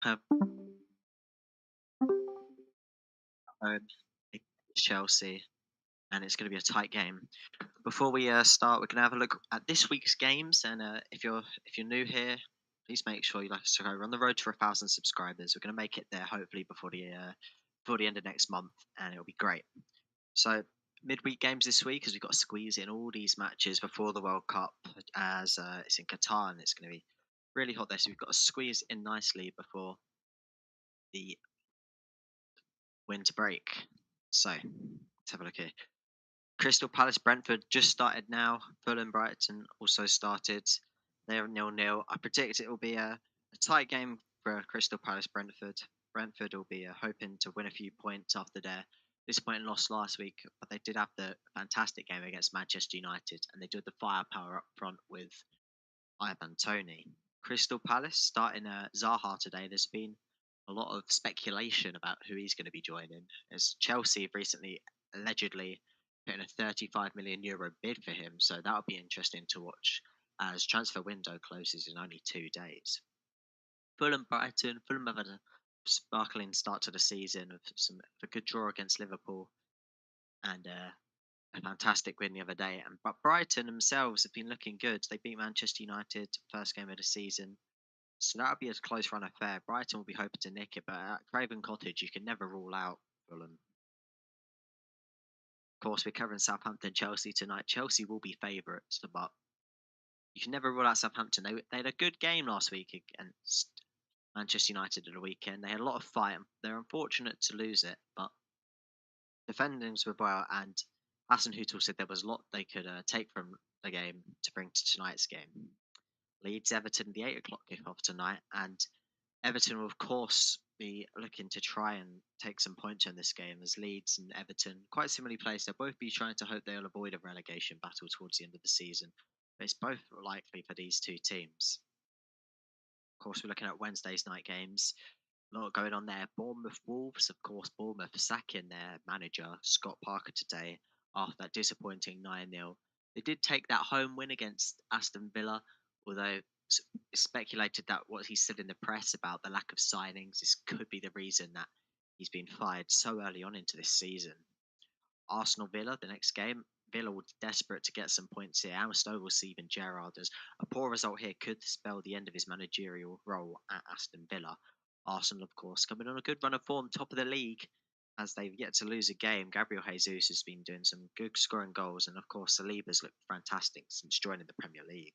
Home against Chelsea, and it's going to be a tight game. Before we start, we're going to have a look at this week's games, and if you're new here, please make sure you like us to go. We're on the road to 1,000 subscribers. We're going to make it there hopefully before the end of next month, and it'll be great. So midweek games this week, as we've got to squeeze in all these matches before the World Cup, as it's in Qatar and it's going to be really hot there. So we've got to squeeze in nicely before the winter break. So let's have a look here. Crystal Palace Brentford just started now. Fulham Brighton also started. They're 0-0. I predict it will be a tight game for Crystal Palace Brentford. Brentford will be hoping to win a few points after their disappointing loss last week, but they did have the fantastic game against Manchester United, and they did the firepower up front with Ivan Toney. Crystal Palace starting Zaha today. There's been a lot of speculation about who he's going to be joining, as Chelsea have recently allegedly put in a 35 million euro bid for him. So that'll be interesting to watch as transfer window closes in only 2 days. Fulham Brighton. Fulham have had a sparkling start to the season of a good draw against Liverpool and a fantastic win the other day. But Brighton themselves have been looking good. They beat Manchester United first game of the season. So that'll be a close run affair. Brighton will be hoping to nick it, but at Craven Cottage, you can never rule out Fulham. Of course, we're covering Southampton Chelsea tonight. Chelsea will be favourites, but you can never rule out Southampton. They had a good game last week against Manchester United at the weekend. They had a lot of fight. They're unfortunate to lose it, but defendings were well. And Hassan Hüttl said there was a lot they could take from the game to bring to tonight's game. Leeds Everton, the 8 o'clock kickoff tonight, and Everton will, of course, be looking to try and take some points in this game as Leeds and Everton, quite similarly placed, they'll both be trying to hope they'll avoid a relegation battle towards the end of the season. But it's both likely for these two teams. Of course, we're looking at Wednesday's night games. A lot going on there. Bournemouth Wolves, of course, Bournemouth sacking their manager, Scott Parker, today after that disappointing 9-0. They did take that home win against Aston Villa, although it's speculated that what he said in the press about the lack of signings, this could be the reason that he's been fired so early on into this season. Arsenal Villa, the next game. Villa will be desperate to get some points here. Amstow will see even Gerrard as a poor result here could spell the end of his managerial role at Aston Villa. Arsenal, of course, coming on a good run of form, top of the league, as they've yet to lose a game. Gabriel Jesus has been doing some good scoring goals, and of course, Saliba's looked fantastic since joining the Premier League.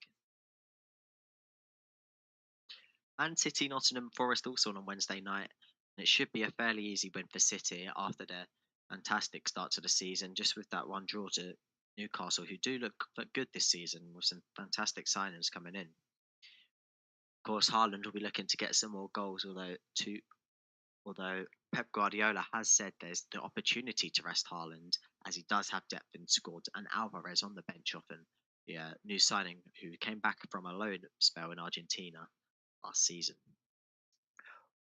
Man City, Nottingham Forest also on Wednesday night, and it should be a fairly easy win for City after their fantastic start to the season, just with that one draw to Newcastle, who do look good this season with some fantastic signings coming in. Of course, Haaland will be looking to get some more goals, although Pep Guardiola has said there's the opportunity to rest Haaland, as he does have depth in squad, and Alvarez on the bench often, the new signing who came back from a loan spell in Argentina last season.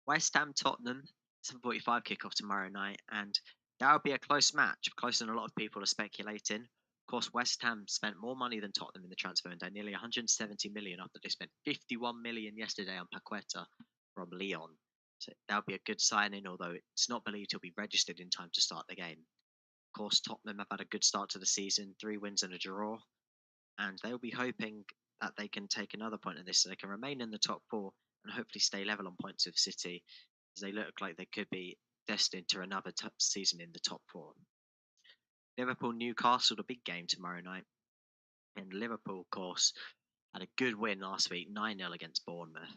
West Ham Tottenham, 7:45 kickoff tomorrow night, and that would be a close match, closer than a lot of people are speculating. Of course, West Ham spent more money than Tottenham in the transfer window, nearly 170 million after they spent 51 million yesterday on Paqueta from Lyon. So that would be a good signing, although it's not believed he'll be registered in time to start the game. Of course, Tottenham have had a good start to the season, 3 wins and a draw, and they'll be hoping that they can take another point in this so they can remain in the top 4 and hopefully stay level on points with City, as they look like they could be destined to another season in the top 4. Liverpool Newcastle, the big game tomorrow night. And Liverpool, of course, had a good win last week, 9-0 against Bournemouth.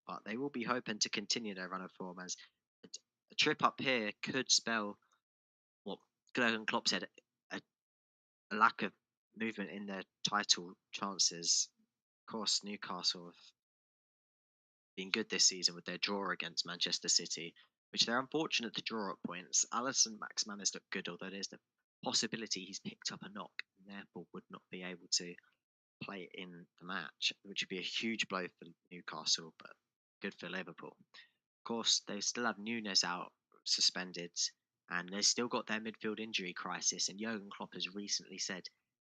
But they will be hoping to continue their run of form, as a trip up here could spell what Jurgen Klopp said, a lack of movement in their title chances. Of course, Newcastle have been good this season with their draw against Manchester City, which they're unfortunate to draw at points. Alisson Maximin has looked good, although there's the possibility he's picked up a knock and therefore would not be able to play in the match, which would be a huge blow for Newcastle, but good for Liverpool. Of course, they still have Nunes out suspended, and they've still got their midfield injury crisis. And Jurgen Klopp has recently said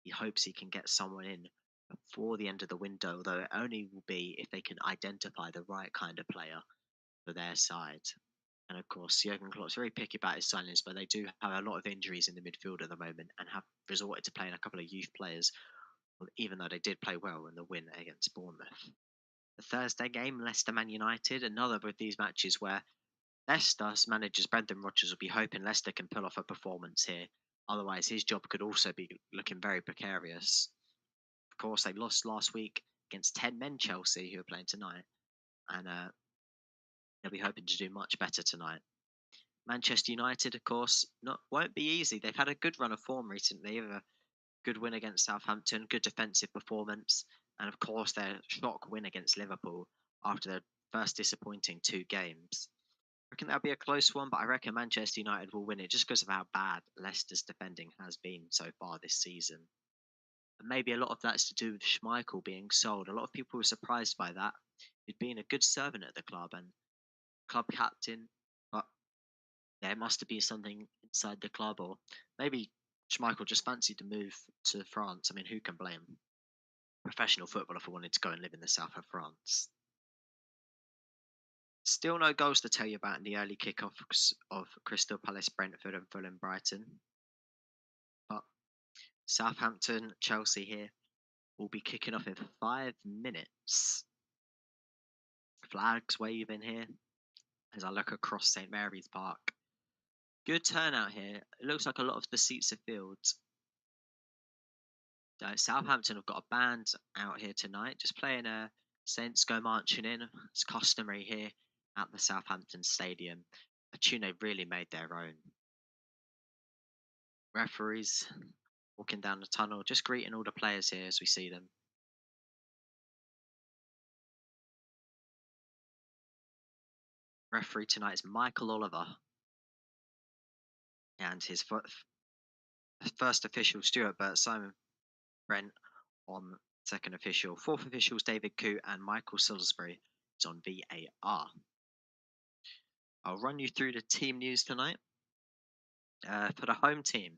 he hopes he can get someone in before the end of the window, though it only will be if they can identify the right kind of player. for their side. And of course, Jurgen Klopp's very picky about his signings, but they do have a lot of injuries in the midfield at the moment and have resorted to playing a couple of youth players, even though they did play well in the win against Bournemouth. The Thursday game, Leicester Man United, another of these matches where Leicester's managers Brendan Rodgers will be hoping Leicester can pull off a performance here. Otherwise, his job could also be looking very precarious. Of course, they lost last week against 10 men Chelsea, who are playing tonight, and they'll be hoping to do much better tonight. Manchester United, of course, not won't be easy. They've had a good run of form recently, with a good win against Southampton, good defensive performance, and of course their shock win against Liverpool after their first disappointing two games. I reckon that'll be a close one, but I reckon Manchester United will win it just because of how bad Leicester's defending has been so far this season. And maybe a lot of that's to do with Schmeichel being sold. A lot of people were surprised by that. He'd been a good servant at the club and club captain, but there must have been something inside the club, or maybe Schmeichel just fancied to move to France. I mean, who can blame professional footballer for wanting to go and live in the south of France? Still no goals to tell you about in the early kickoffs of Crystal Palace, Brentford, and Fulham, Brighton. But Southampton, Chelsea here will be kicking off in 5 minutes. Flags waving here as I look across St Mary's Park. Good turnout here. It looks like a lot of the seats are filled. Southampton have got a band out here tonight, just playing a Saints Go Marching In. It's customary here at the Southampton Stadium. A tune they've really made their own. Referees walking down the tunnel, just greeting all the players here as we see them. Referee tonight is Michael Oliver. And his first official, Stuart Burt, Simon Brent on second official. Fourth officials, David Coote and Michael Salisbury is on VAR. I'll run you through the team news tonight. For the home team,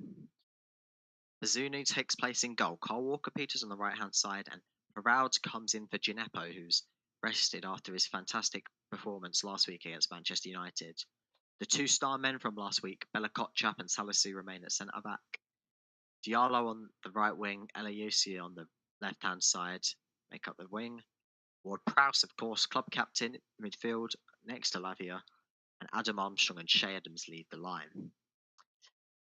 Bazunu takes place in goal. Carl Walker-Peters on the right-hand side, and Perraud comes in for Gineppo, who's rested after his fantastic performance last week against Manchester United. The two star men from last week, Bella Kotchap and Salisu, remain at centre-back. Diallo on the right wing, Eliusi on the left-hand side make up the wing. Ward-Prowse, of course, club captain, midfield, next to Lavia, and Adam Armstrong and Shea Adams lead the line.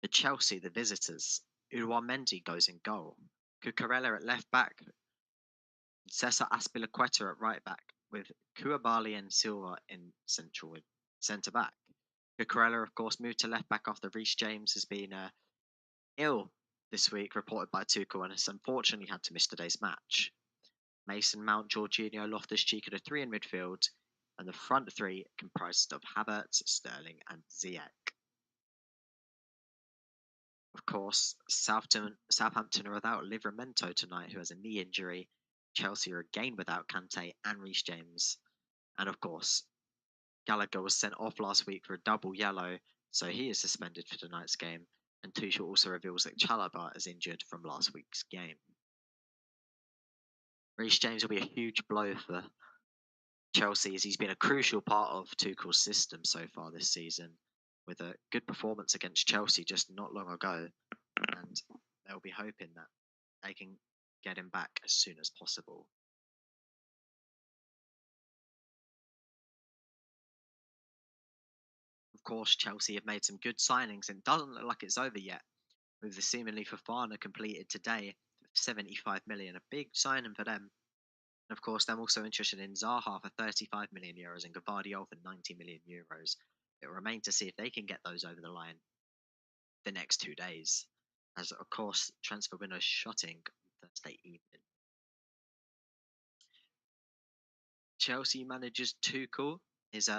For Chelsea, the visitors, Edouard Mendy goes in goal. Cucurella at left back, Cesar Azpilicueta at right back, with Koulibaly and Silva in centre back. Cucurella, of course, moved to left back after Reece James has been ill this week, reported by Tuchel, and has unfortunately had to miss today's match. Mason Mount, Jorginho, Loftus-Cheek are the three in midfield, and the front three comprised of Havertz, Sterling, and Ziyech. Of course, Southampton are without Livramento tonight, who has a knee injury. Chelsea are again without Kante and Reece James. And of course, Gallagher was sent off last week for a double yellow, so he is suspended for tonight's game. And Tuchel also reveals that Chalobah is injured from last week's game. Reece James will be a huge blow for Chelsea, as he's been a crucial part of Tuchel's system so far this season, with a good performance against Chelsea just not long ago, and they'll be hoping that they can get him back as soon as possible. Of course, Chelsea have made some good signings, and it doesn't look like it's over yet, with the seemingly Fofana completed today, 75 million, a big signing for them. And of course, they're also interested in Zaha for 35 million euros and Gvardiol for 90 million euros. It will remain to see if they can get those over the line the next 2 days, as of course, transfer window shutting Thursday evening. Chelsea managers Tuchel is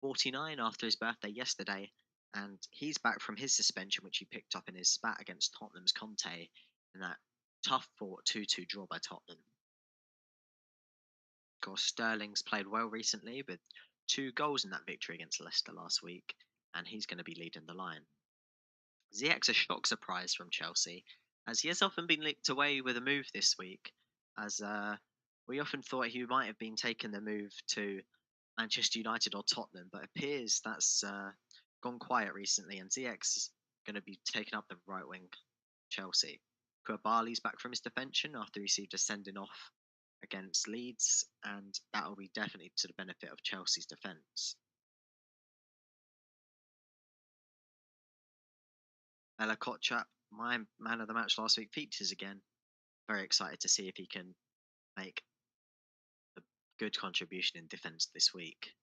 49 after his birthday yesterday, and he's back from his suspension, which he picked up in his spat against Tottenham's Conte in that tough fought 2-2 draw by Tottenham. Of course, Sterling's played well recently with 2 goals in that victory against Leicester last week, and he's going to be leading the line. Ziyech's a shock surprise from Chelsea, as he has often been linked away with a move this week, as we often thought he might have been taking the move to Manchester United or Tottenham, but it appears that's gone quiet recently, and ZX is going to be taking up the right wing Chelsea. Koulibaly's back from his defension after he received a sending off against Leeds, and that will be definitely to the benefit of Chelsea's defence. Bella Kotchap, my man of the match last week, features again. Very excited to see if he can make a good contribution in defence this week.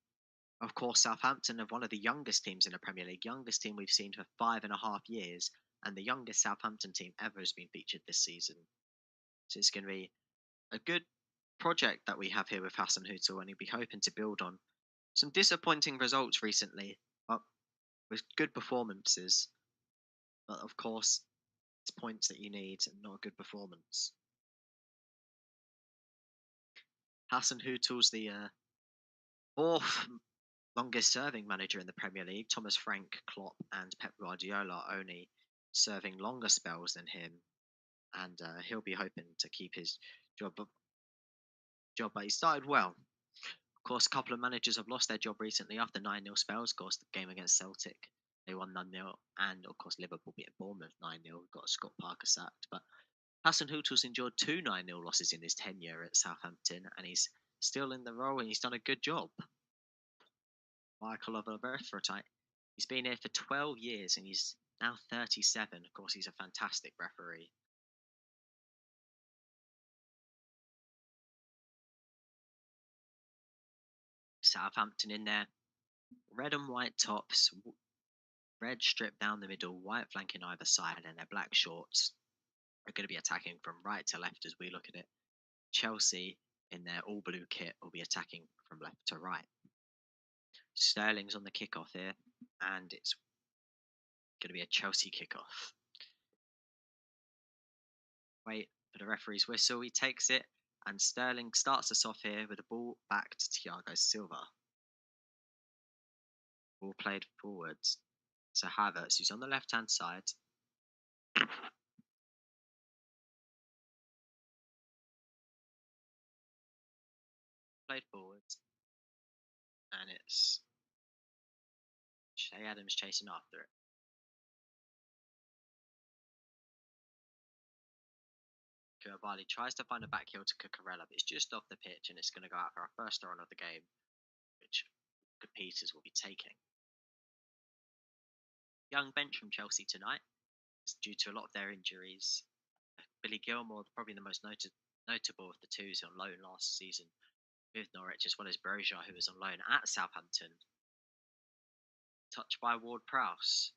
Of course, Southampton are one of the youngest teams in the Premier League, youngest team we've seen for 5.5 years, and the youngest Southampton team ever has been featured this season. So it's going to be a good project that we have here with Hassan Hutel, and he'll be hoping to build on some disappointing results recently, but with good performances. But of course, it's points that you need and not a good performance. Hassan Hutel's the fourth longest serving manager in the Premier League. Thomas Frank, Klopp, and Pep Guardiola are only serving longer spells than him, and he'll be hoping to keep his job. But he started well. Of course, a couple of managers have lost their job recently after 9-0 spells. Of course, the game against Celtic, they won 9-0, and of course, Liverpool beat Bournemouth 9-0. Got Scott Parker sacked, but Hassan Hutel's endured two 9-0 losses in his tenure at Southampton, and he's still in the role, and he's done a good job. Michael Oliver-Verfrotite, he's been here for 12 years, and he's now 37. Of course, he's a fantastic referee. Southampton in there, red and white tops, red strip down the middle, white flanking either side, and their black shorts are going to be attacking from right to left as we look at it. Chelsea in their all blue kit will be attacking from left to right. Sterling's on the kickoff here, and it's going to be a Chelsea kickoff. Wait for the referee's whistle. He takes it, and Sterling starts us off here with the ball back to Thiago Silva. Ball played forwards. So Havertz, who's on the left-hand side, played forwards, and it's Shea Adams chasing after it. Koulibaly tries to find a back heel to Cucurella, but it's just off the pitch, and it's going to go out for our first run of the game, which Good Peters will be taking. Young bench from Chelsea tonight is due to a lot of their injuries. Billy Gilmore, probably the most notable of the two, is on loan last season with Norwich, as well as Broja, who was on loan at Southampton. Touched by Ward Prowse.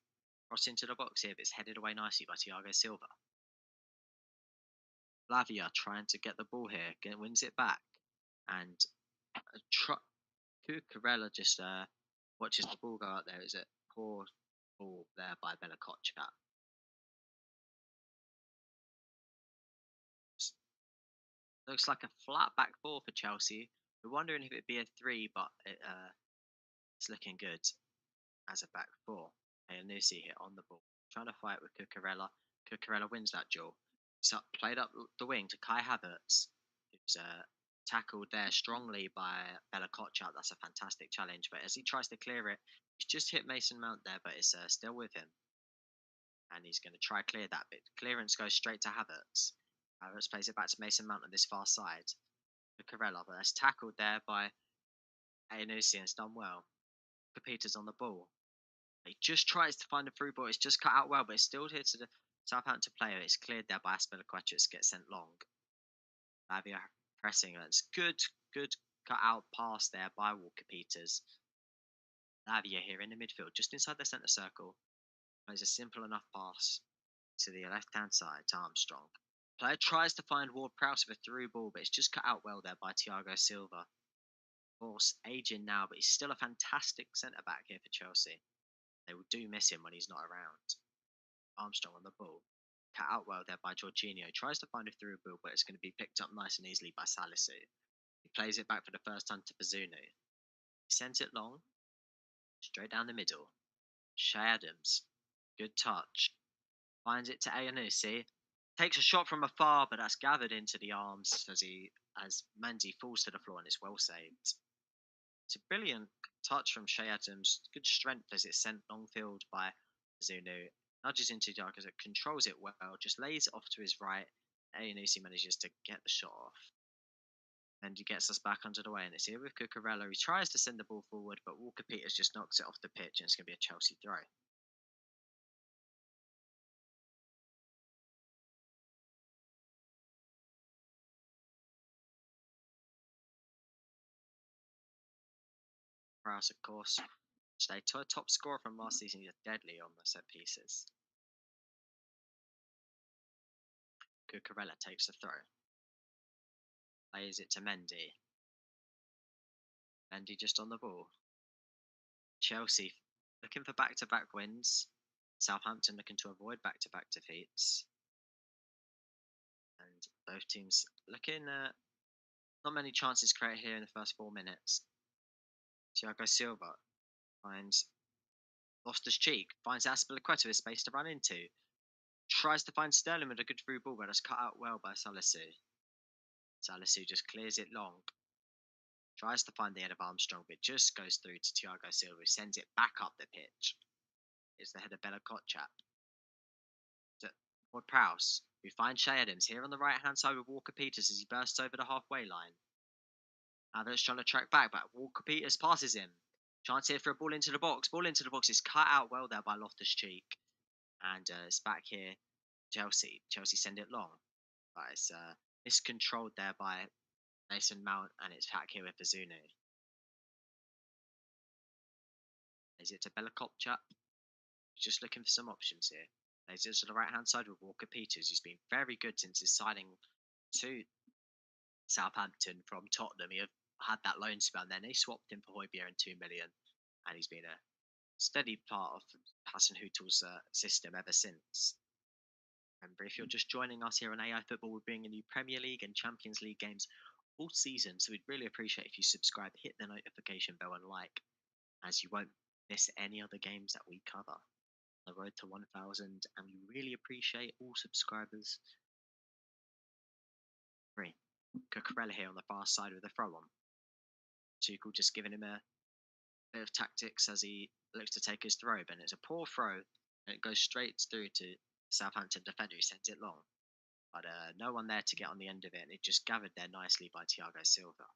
Cross into the box here, but it's headed away nicely by Thiago Silva. Lavia trying to get the ball here, wins it back, and Cucurella just watches the ball go out there. Is it poor ball there by Bella Kotchap? Looks like a flat back four for Chelsea. We're wondering if it'd be a three, but it's looking good as a back four. And Nusi here on the ball, trying to fight with Cucurella. Cucurella wins that duel. So played up the wing to Kai Havertz, who's tackled there strongly by Bella Kotchap. That's a fantastic challenge. But as he tries to clear it, he's just hit Mason Mount there, but it's still with him. And he's going to try clear that bit. Clearance goes straight to Havertz. Havertz plays it back to Mason Mount on this far side. Cucurella, but that's tackled there by Ayenusi, and it's done well. Peters on the ball. He just tries to find a through ball. It's just cut out well, but it's still here to the Southampton player. It's cleared there by Aspilicueta. Gets sent long. Lavia pressing. It's good cut out pass there by Walker Peters. Lavia here in the midfield, just inside the centre circle. Plays a simple enough pass to the left-hand side to Armstrong. Player tries to find Ward Prowse with a through ball, but it's just cut out well there by Thiago Silva. Of course, aging now, but he's still a fantastic centre-back here for Chelsea. They do miss him when he's not around. Armstrong on the ball. Cut out well there by Jorginho. Tries to find a through ball, but it's going to be picked up nice and easily by Salisu. He plays it back for the first time to Bazunu. He sends it long. Straight down the middle. Shea Adams. Good touch. Finds it to Ayenusi. Takes a shot from afar, but that's gathered into the arms as Mendy falls to the floor, and it's well saved. It's a brilliant touch from Shea Adams. Good strength as it's sent long field by Zunu. Nudges into Diago, controls it well, just lays it off to his right. Aonusi manages to get the shot off. And he gets us back under the way, and it's here with Cucurella. He tries to send the ball forward, but Walker Peters just knocks it off the pitch, and it's going to be a Chelsea throw. Prowse, of course, stay top scorer from last season. He's deadly on the set pieces. Cucurella takes the throw, plays it to Mendy. Mendy just on the ball. Chelsea looking for back-to-back wins. Southampton looking to avoid back-to-back defeats. And both teams looking not many chances created here in the first 4 minutes. Thiago Silva finds Loftus Cheek, finds Aspilicueta with space to run into. Tries to find Sterling with a good through ball, but it's cut out well by Salisu. Salisu just clears it long. Tries to find the head of Armstrong, but just goes through to Thiago Silva, who sends it back up the pitch. It's the head of Bella Kotchap. Ward Prowse, who finds Shea Adams here on the right hand side with Walker Peters as he bursts over the halfway line. Havertz trying to track back, but Walker Peters passes him. Chance here for a ball into the box. Ball into the box is cut out well there by Loftus Cheek. And it's back here. Chelsea send it long. But it's miscontrolled there by Mason Mount, and it's back here with Bazunu. Is it to Bella Kopchap? Just looking for some options here. Lays it to the right hand side with Walker Peters, who's been very good since his signing to Southampton from Tottenham. He had that loan spell, and then they swapped him for Højbjerg and 2 million, and he's been a steady part of Hassan Hüttel's system ever since. Remember, if you're just joining us here on AI Football, we're bringing you Premier League and Champions League games all season, so we'd really appreciate if you subscribe, hit the notification bell, and like, as you won't miss any other games that we cover. The road to 1,000, and we really appreciate all subscribers. Three. Cucurella here on the far side with a throw on. Tuchel just giving him a bit of tactics as he looks to take his throw, but it's a poor throw, and it goes straight through to Southampton defender who sends it long. But no one there to get on the end of it, and it just gathered there nicely by Thiago Silva.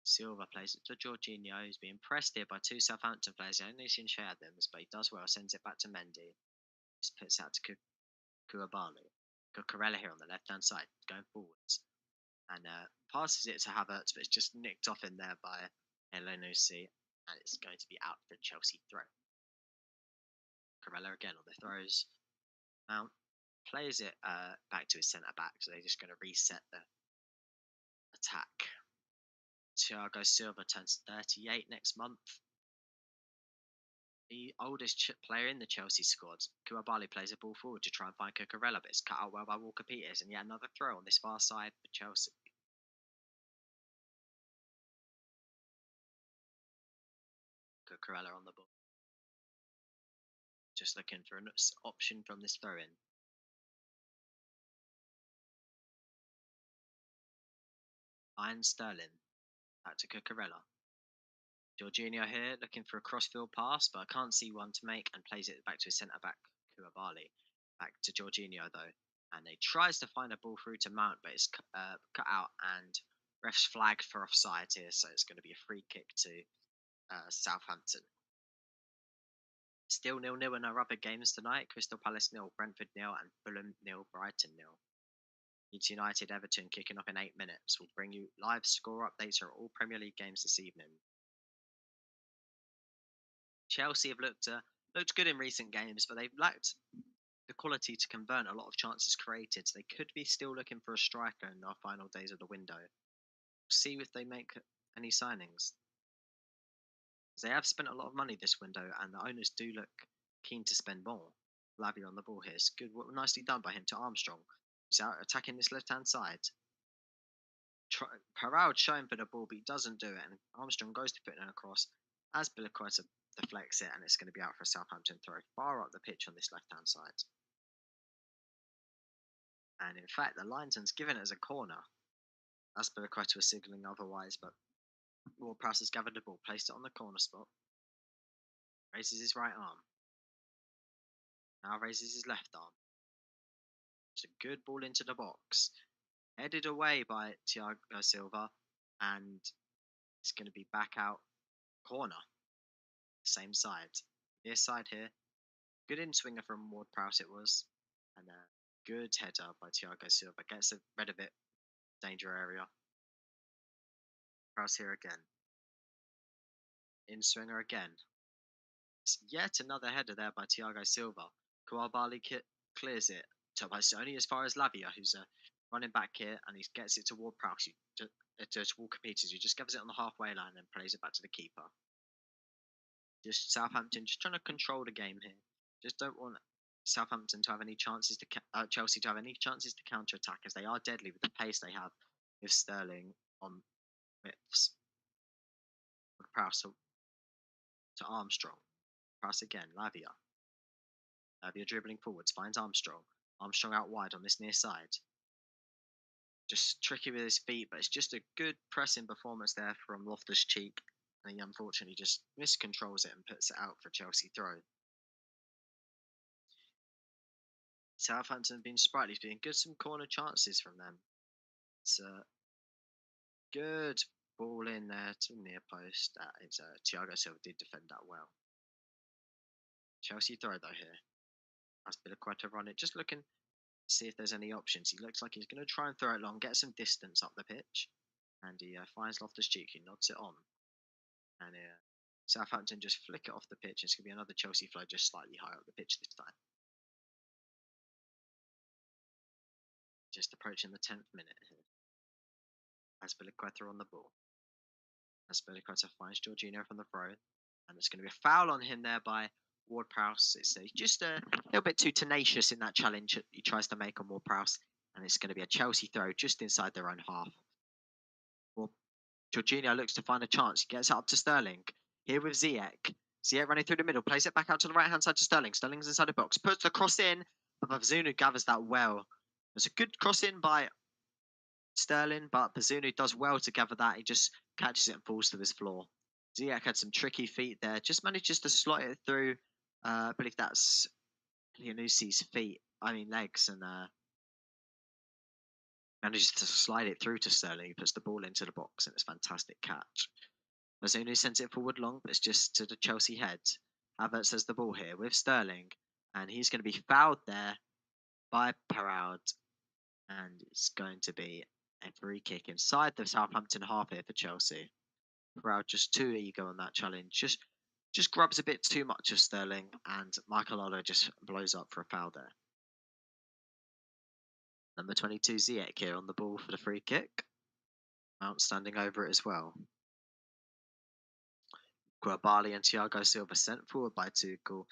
Silva plays it to Jorginho, who's being pressed here by two Southampton players. Only seen Shea Adams, but he does well, sends it back to Mendy. Just puts out to Koulibaly. Cucurella here on the left-hand side, going forwards. And passes it to Havertz, but it's just nicked off in there by Elyounoussi, and it's going to be out for Chelsea throw. Cucurella again on the throws. Mount plays it back to his centre-back, so they're just going to reset the attack. Thiago Silva turns 38 next month. The oldest player in the Chelsea squad. Koulibaly plays a ball forward to try and find Cucurella, but it's cut out well by Walker Peters, and yet another throw on this far side for Chelsea. Cucurella on the ball. Just looking for an option from this throw-in. Iron Sterling. Back to Cucurella. Jorginho here looking for a crossfield pass, but I can't see one to make, and plays it back to his centre-back, Koulibaly. Back to Jorginho, though. And he tries to find a ball through to Mount, but it's cut out, and ref's flagged for offside here, so it's going to be a free kick to Southampton. Still 0-0 in our other games tonight. Crystal Palace 0, Brentford 0, and Fulham 0, Brighton 0. Leeds United Everton kicking off in 8 minutes. We'll bring you live score updates for all Premier League games this evening. Chelsea have looked good in recent games, but they've lacked the quality to convert a lot of chances created. So they could be still looking for a striker in our final days of the window. We'll see if they make any signings. They have spent a lot of money this window, and the owners do look keen to spend more. Lavia on the ball here. It's good, nicely done by him to Armstrong. He's out attacking this left-hand side. Parao showing for the ball, but he doesn't do it, and Armstrong goes to put it across. As Aspilicueta deflects it, and it's going to be out for a Southampton throw far up the pitch on this left-hand side. And in fact, the linesman's given it as a corner. Aspilicueta was signalling otherwise, but Ward-Prowse has gathered the ball, placed it on the corner spot, raises his right arm, now raises his left arm. It's a good ball into the box, headed away by Thiago Silva, and it's going to be back out corner, same side. This side here, good in swinger from Ward-Prowse it was, and a good header by Thiago Silva. Gets rid of it, danger area. Prowse here again. In swinger again. It's yet another header there by Thiago Silva. Koulibaly clears it only as far as Lavia, who's a running back here, and he gets it to Ward-Prowse. To Walker Peters, who just gives it on the halfway line and plays it back to the keeper. Just Southampton just trying to control the game here. Just don't want Southampton to have any chances to Chelsea to have any chances to counter attack, as they are deadly with the pace they have with Sterling on widths. Prowse to Armstrong. Prowse again. Lavia. Lavia dribbling forwards, finds Armstrong. Armstrong out wide on this near side. Just tricky with his feet, but it's just a good pressing performance there from Loftus-Cheek. And he unfortunately just miscontrols it and puts it out for Chelsea throw. Southampton have been sprightly, it's been good some corner chances from them. It's a good ball in there to the near post. Thiago Silva did defend that well. Chelsea throw though here. Azpilicueta run it, just looking to see if there's any options. He looks like he's going to try and throw it long, get some distance up the pitch, and he finds Loftus-Cheek, who nods it on. And Southampton just flick it off the pitch. It's going to be another Chelsea flow, just slightly higher up the pitch this time. Just approaching the 10th minute here. Azpilicueta on the ball. Azpilicueta finds Jorginho from the throw, and it's going to be a foul on him there by Ward-Prowse. It's just a little bit too tenacious in that challenge he tries to make on Ward-Prowse, and it's going to be a Chelsea throw just inside their own half. Well, Jorginho looks to find a chance. He gets it up to Sterling. Here with Ziyech. Ziyech running through the middle, plays it back out to the right-hand side to Sterling. Sterling's inside the box, puts the cross in, but Bazunu gathers that well. There's a good cross in by Sterling, but Bazunu does well to gather that. He just catches it and falls to his floor. Ziyech had some tricky feet there, just manages to slot it through. I believe that's Lianussi's legs, and manages to slide it through to Sterling. He puts the ball into the box, and it's a fantastic catch. Bazunu sends it forward long, but it's just to the Chelsea head. Havertz has the ball here with Sterling, and he's going to be fouled there by Perraud, and it's going to be a free kick inside the Southampton half here for Chelsea. Perraud just too eager on that challenge, just grabs a bit too much of Sterling, and Michael Ola just blows up for a foul there. Number 22 Ziyech here on the ball for the free kick. Mount standing over it as well. Koulibaly and Thiago Silva sent forward by Tuchel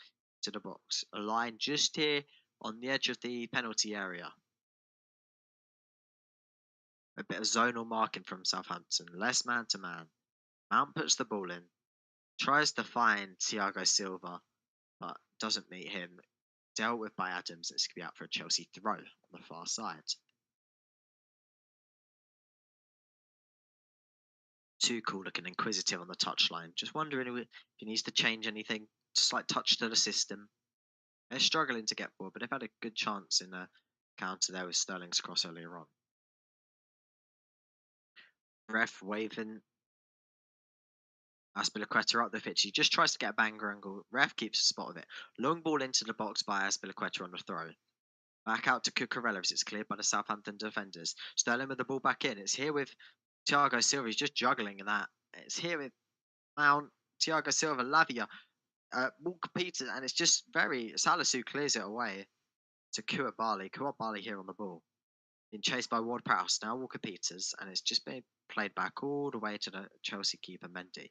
to the box. A line just here on the edge of the penalty area. A bit of zonal marking from Southampton. Less man-to-man. Mount puts the ball in. Tries to find Thiago Silva, but doesn't meet him. Dealt with by Adams. It's going to be out for a Chelsea throw on the far side. Tuchel looking inquisitive on the touchline. Just wondering if he needs to change anything. Slight touch to the system. They're struggling to get forward, but they've had a good chance in a counter there with Sterling's cross earlier on. Ref waving Azpilicueta up the pitch. He just tries to get a banger angle. Ref keeps a spot of it. Long ball into the box by Azpilicueta on the throw. Back out to Cucurella as it's cleared by the Southampton defenders. Sterling with the ball back in. It's here with Thiago Silva. He's just juggling that. It's here with Mount, Thiago Silva, Lavia, Walker Peters, and it's just Salisu clears it away to Koulibaly. Koulibaly here on the ball. Being chased by Ward-Prowse. Now Walker Peters, and it's just been played back all the way to the Chelsea keeper Mendy.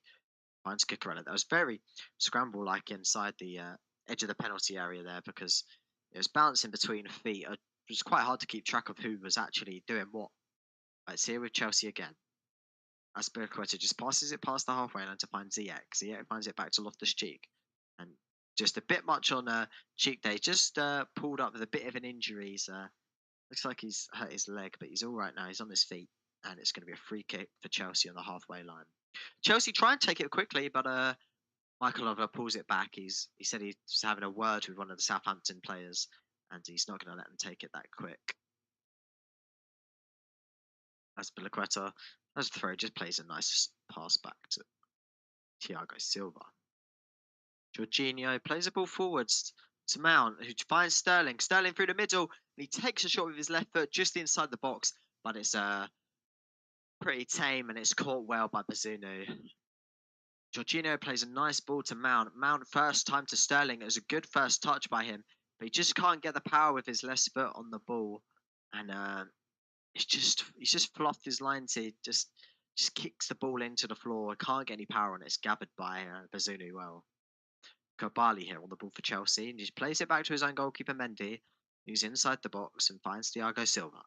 Finds Cucurella. That was very scramble-like inside the edge of the penalty area there, because it was bouncing between feet. It was quite hard to keep track of who was actually doing what. But it's here with Chelsea again. Azpilicueta just passes it past the halfway line to find Ziyech. Ziyech finds it back to Loftus-Cheek. And just a bit much on Cheek there. Just pulled up with a bit of an injury. Looks like he's hurt his leg, but he's all right now. He's on his feet. and it's going to be a free kick for Chelsea on the halfway line. Chelsea try and take it quickly, but Michael Oliver pulls it back. He said he was having a word with one of the Southampton players, and he's not going to let them take it that quick. As Belaqueta, as the throw, just plays a nice pass back to Thiago Silva. Jorginho plays the ball forwards to Mount, who finds Sterling. Sterling through the middle, and he takes a shot with his left foot just inside the box, but it's pretty tame, and it's caught well by Bazunu. Jorginho plays a nice ball to Mount. Mount first time to Sterling. It was a good first touch by him, but he just can't get the power with his left foot on the ball, and he's just fluffed his line to just kicks the ball into the floor. Can't get any power on it. It's gathered by Bazunu well. Koulibaly here on the ball for Chelsea, and he just plays it back to his own goalkeeper Mendy, who's inside the box and finds Thiago Silva.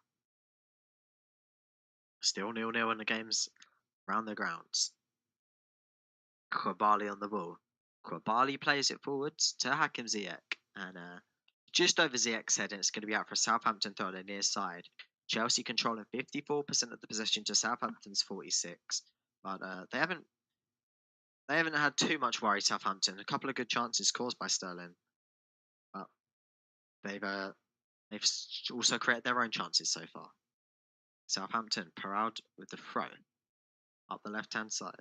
Still 0-0 in the games around the grounds. Koulibaly on the ball. Koulibaly plays it forwards to Hakim Ziyech, and just over Ziyech's head, and it's going to be out for a Southampton throw on the near side. Chelsea controlling 54% of the possession to Southampton's 46, but they haven't had too much worry. Southampton, a couple of good chances caused by Sterling, but they've also created their own chances so far. Southampton, Parade with the throw up the left-hand side.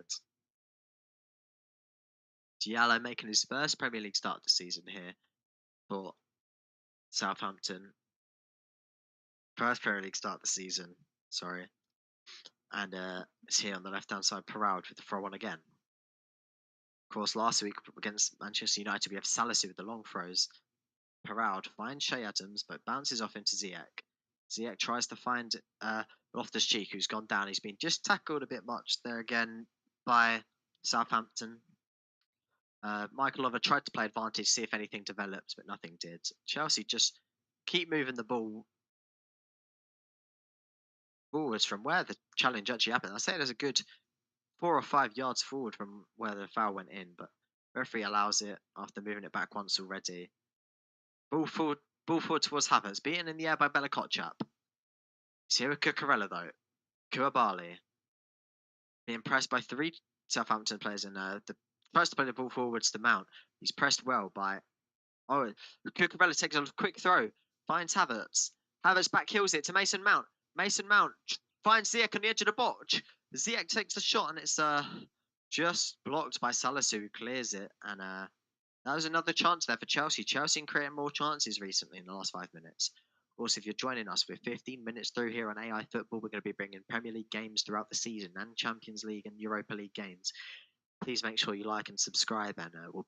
Diallo making his first Premier League start of the season here for Southampton. First Premier League start of the season, sorry. And it's here on the left-hand side, Parade with the throw on again. Of course, last week against Manchester United, we have Salisu with the long throws. Parade finds Shea Adams, but bounces off into Ziyech. Ziyech tries to find Loftus-Cheek, who's gone down. He's been just tackled a bit much there again by Southampton. Michael Oliver tried to play advantage, see if anything developed, but nothing did. Chelsea just keep moving the ball forwards from where the challenge actually happened. I say there's a good 4 or 5 yards forward from where the foul went in, but referee allows it after moving it back once already. Ball forward towards Havertz, beaten in the air by Bella-Kotchap. It's here with Cucurella though. Koulibaly being pressed by 3 Southampton players, and the first to play the ball forwards to Mount. He's pressed well by Cucurella takes a quick throw, finds Havertz. Havertz back heels it to Mason Mount. Mason Mount finds Ziyech on the edge of the box. Ziyech takes the shot, and it's just blocked by Salisu, who clears it. And that was another chance there for Chelsea. Chelsea creating more chances recently in the last 5 minutes. Also, if you're joining us, we're 15 minutes through here on AI Football. We're going to be bringing Premier League games throughout the season and Champions League and Europa League games. Please make sure you like and subscribe, and we'll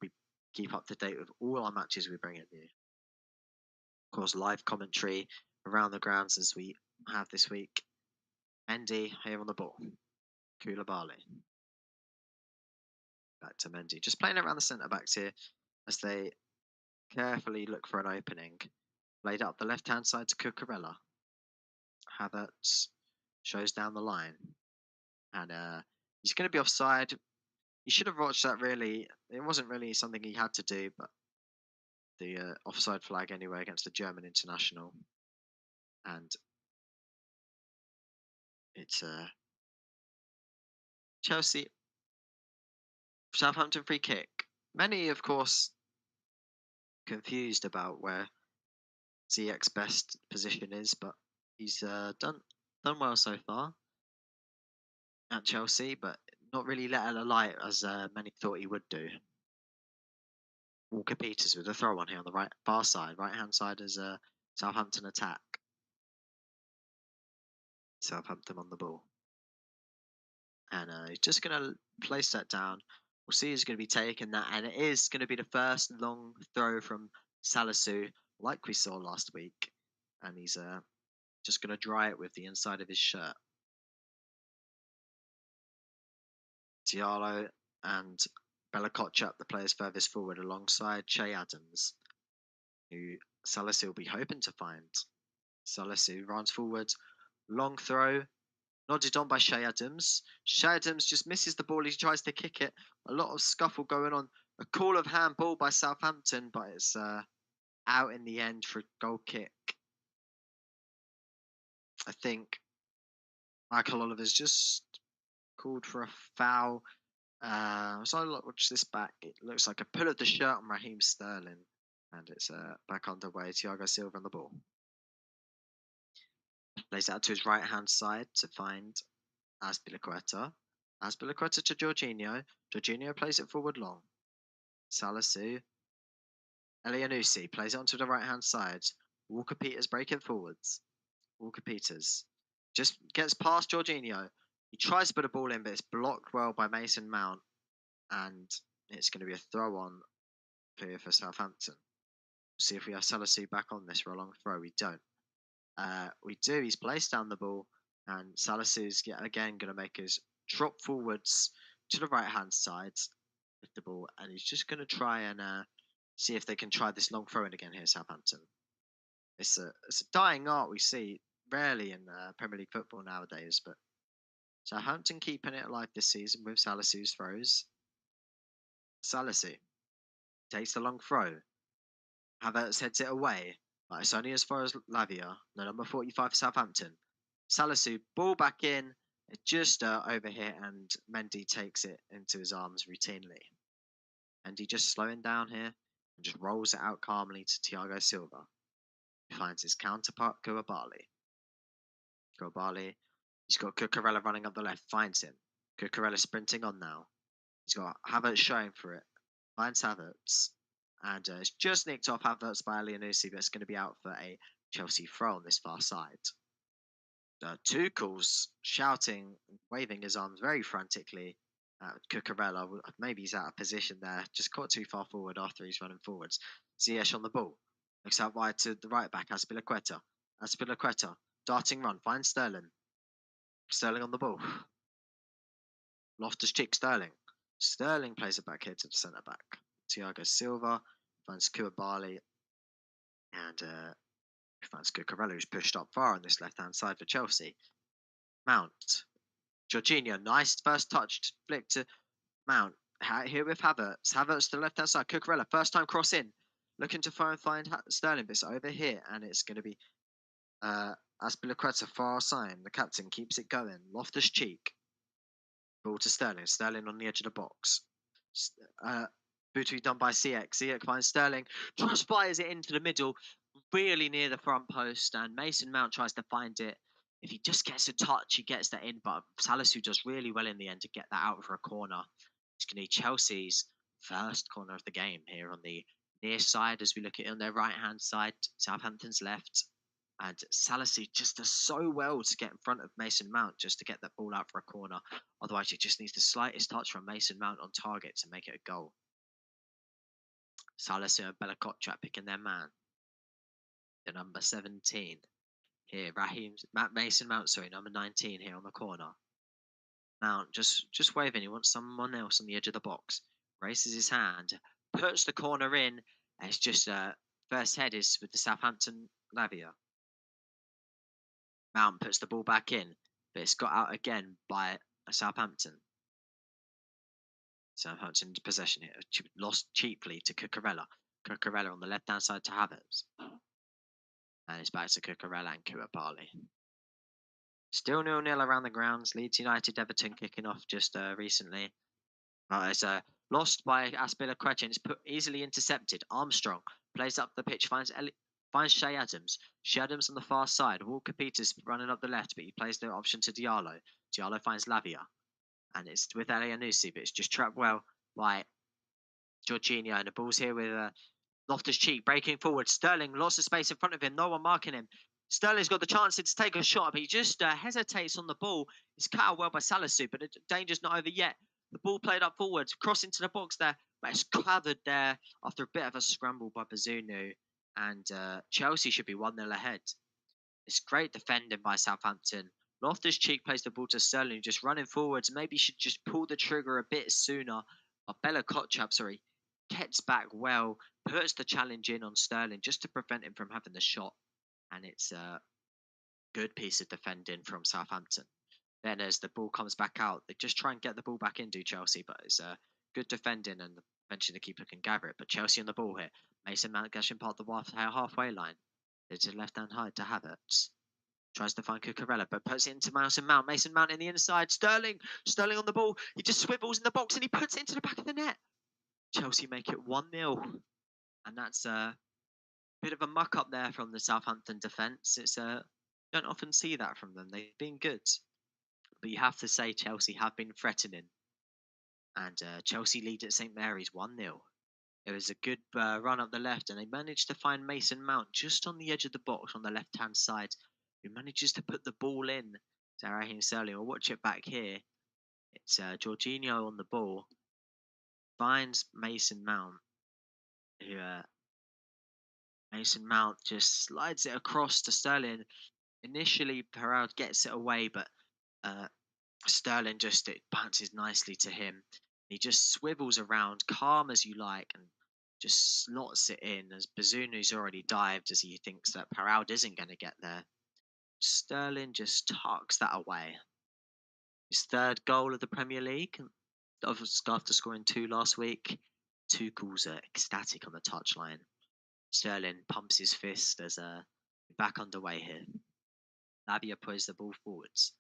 keep up to date with all our matches we bring at you. Of course, live commentary around the grounds as we have this week. Mendy here on the ball. Koulibaly. Back to Mendy. Just playing around the centre-backs here as they carefully look for an opening. Played up the left-hand side to Cucurella. Havertz shows down the line. And he's going to be offside. He should have watched that, really. It wasn't really something he had to do, but the offside flag anyway against the German international. And it's Chelsea, Southampton free kick. Many, of course, confused about where Ziyech's best position is, but he's done well so far at Chelsea, but not really let it alight as many thought he would do. Walker Peters with a throw on here on the right hand side as a Southampton attack. Southampton on the ball. And he's just going to place that down. We'll see who's going to be taking that. And it is going to be the first long throw from Salisu, like we saw last week. And he's just going to dry it with the inside of his shirt. Diallo and Bella-Kotchap, the players furthest forward, alongside Shea Adams, who Salisu will be hoping to find. Salisu runs forward, long throw, nodded on by Shea Adams. Shea Adams just misses the ball. He tries to kick it. A lot of scuffle going on. A call of handball by Southampton, but it's out in the end for a goal kick. I think Michael Oliver's just called for a foul. So I watch this back. It looks like a pull of the shirt on Raheem Sterling, and it's back underway. Thiago Silva on the ball. Plays out to his right hand side to find Azpilicueta. Azpilicueta to Jorginho. Jorginho plays it forward long. Salisu. Elianusi plays it onto the right hand side. Walker Peters breaking forwards. Walker Peters just gets past Jorginho. He tries to put a ball in, but it's blocked well by Mason Mount, and it's going to be a throw on clear for Southampton. See if we have Salisu back on this for a long throw. We don't. We do. He's placed down the ball, and Salisu's yet again going to make us drop forwards to the right hand side with the ball, and he's just going to try and see if they can try this long throw in again here, Southampton. It's a dying art we see rarely in Premier League football nowadays, but Southampton keeping it alive this season with Salisu's throws. Salisu takes the long throw. Havertz heads it away, but it's only as far as Lavia, the number 45 for Southampton. Salisu, ball back in, just over here, and Mendy takes it into his arms routinely. Mendy just slowing down here and just rolls it out calmly to Thiago Silva. He finds his counterpart, Koulibaly. He's got Cucurella running up the left, finds him. Cucurella sprinting on now. He's got Havertz showing for it. Finds Havertz. And it's just nicked off Havertz by Elianusi, but it's going to be out for a Chelsea throw on this far side. Tuchel's shouting, waving his arms very frantically at Cucurella. Maybe he's out of position there. Just caught too far forward after he's running forwards. Ziyech on the ball. Looks out wide to the right back, Azpilicueta. Azpilicueta, darting run, finds Sterling. Sterling on the ball. Loftus-Cheek, Sterling. Sterling plays it back here to the centre back. Thiago Silva finds Koulibaly and finds Cucurella, who's pushed up far on this left-hand side for Chelsea. Mount. Jorginho, nice first touch to flick to Mount. Here with Havertz. Havertz to the left-hand side. Cucurella, first time cross in. Looking to find Sterling, but it's over here, and it's going to be Azpilicueta far side. The captain keeps it going. Loftus-Cheek. Ball to Sterling. Sterling on the edge of the box. Booty done by Ziyech. Ziyech finds Sterling. Just fires it into the middle, really near the front post, and Mason Mount tries to find it. If he just gets a touch, he gets that in, but Salisu does really well in the end to get that out for a corner. It's going to be Chelsea's first corner of the game here on the near side as we look at it on their right-hand side, Southampton's left. And Salisu just does so well to get in front of Mason Mount just to get that ball out for a corner. Otherwise, it just needs the slightest touch from Mason Mount on target to make it a goal. Salisu and Bella Kotchap picking their man. The number 17. Here, Mason Mount, number 19 here on the corner. Mount just waving. He wants someone else on the edge of the box. Raises his hand, puts the corner in. And it's just first head is with the Southampton Lavia. Mount puts the ball back in, but it's got out again by Southampton. Southampton's possession here, lost cheaply to Cucurella. Cucurella on the left-hand side to Havertz. And it's back to Cucurella and Koulibaly. Still 0-0 around the grounds. Leeds United, Everton kicking off just recently. It's lost by Azpilicueta and it's easily intercepted. Armstrong plays up the pitch, finds Shay Adams. Shay Adams on the far side. Walker Peters running up the left, but he plays the option to Diallo. Diallo finds Lavia. And it's with Elianusi, but it's just trapped well by Jorginho. And the ball's here with Loftus-Cheek breaking forward. Sterling, lots of space in front of him. No one marking him. Sterling's got the chance to take a shot, but he just hesitates on the ball. It's cut out well by Salisu, but the danger's not over yet. The ball played up forwards, cross into the box there, but it's covered there after a bit of a scramble by Bazunu. And Chelsea should be 1-0 ahead. It's great defending by Southampton. Loftus-Cheek plays the ball to Sterling, just running forwards. Maybe should just pull the trigger a bit sooner. But Bella Kotchap, gets back well, puts the challenge in on Sterling just to prevent him from having the shot. And it's a good piece of defending from Southampton. Then as the ball comes back out, they just try and get the ball back into Chelsea, but it's good defending and eventually the keeper can gather it. But Chelsea on the ball here. Mason Mount gets part the halfway line. It's a left-hand side to Havertz. Tries to find Cucurella, but puts it into Mason Mount. Mason Mount in the inside. Sterling on the ball. He just swivels in the box and he puts it into the back of the net. Chelsea make it 1-0. And that's a bit of a muck up there from the Southampton defence. Don't often see that from them. They've been good. But you have to say Chelsea have been threatening. And Chelsea lead at St Mary's 1-0. It was a good run up the left, and they managed to find Mason Mount just on the edge of the box on the left-hand side, who manages to put the ball in to Raheem Sterling. We'll watch it back here. It's Jorginho on the ball, finds Mason Mount, who Mason Mount just slides it across to Sterling. Initially, Perraud gets it away, but Sterling it bounces nicely to him. He just swivels around, calm as you like, and just slots it in as Bazunu's already dived as he thinks that Perraud isn't going to get there. Sterling just tucks that away. His third goal of the Premier League, after scoring 2 last week. Tuchel's ecstatic on the touchline. Sterling pumps his fist as back underway here. Lavia plays the ball forwards.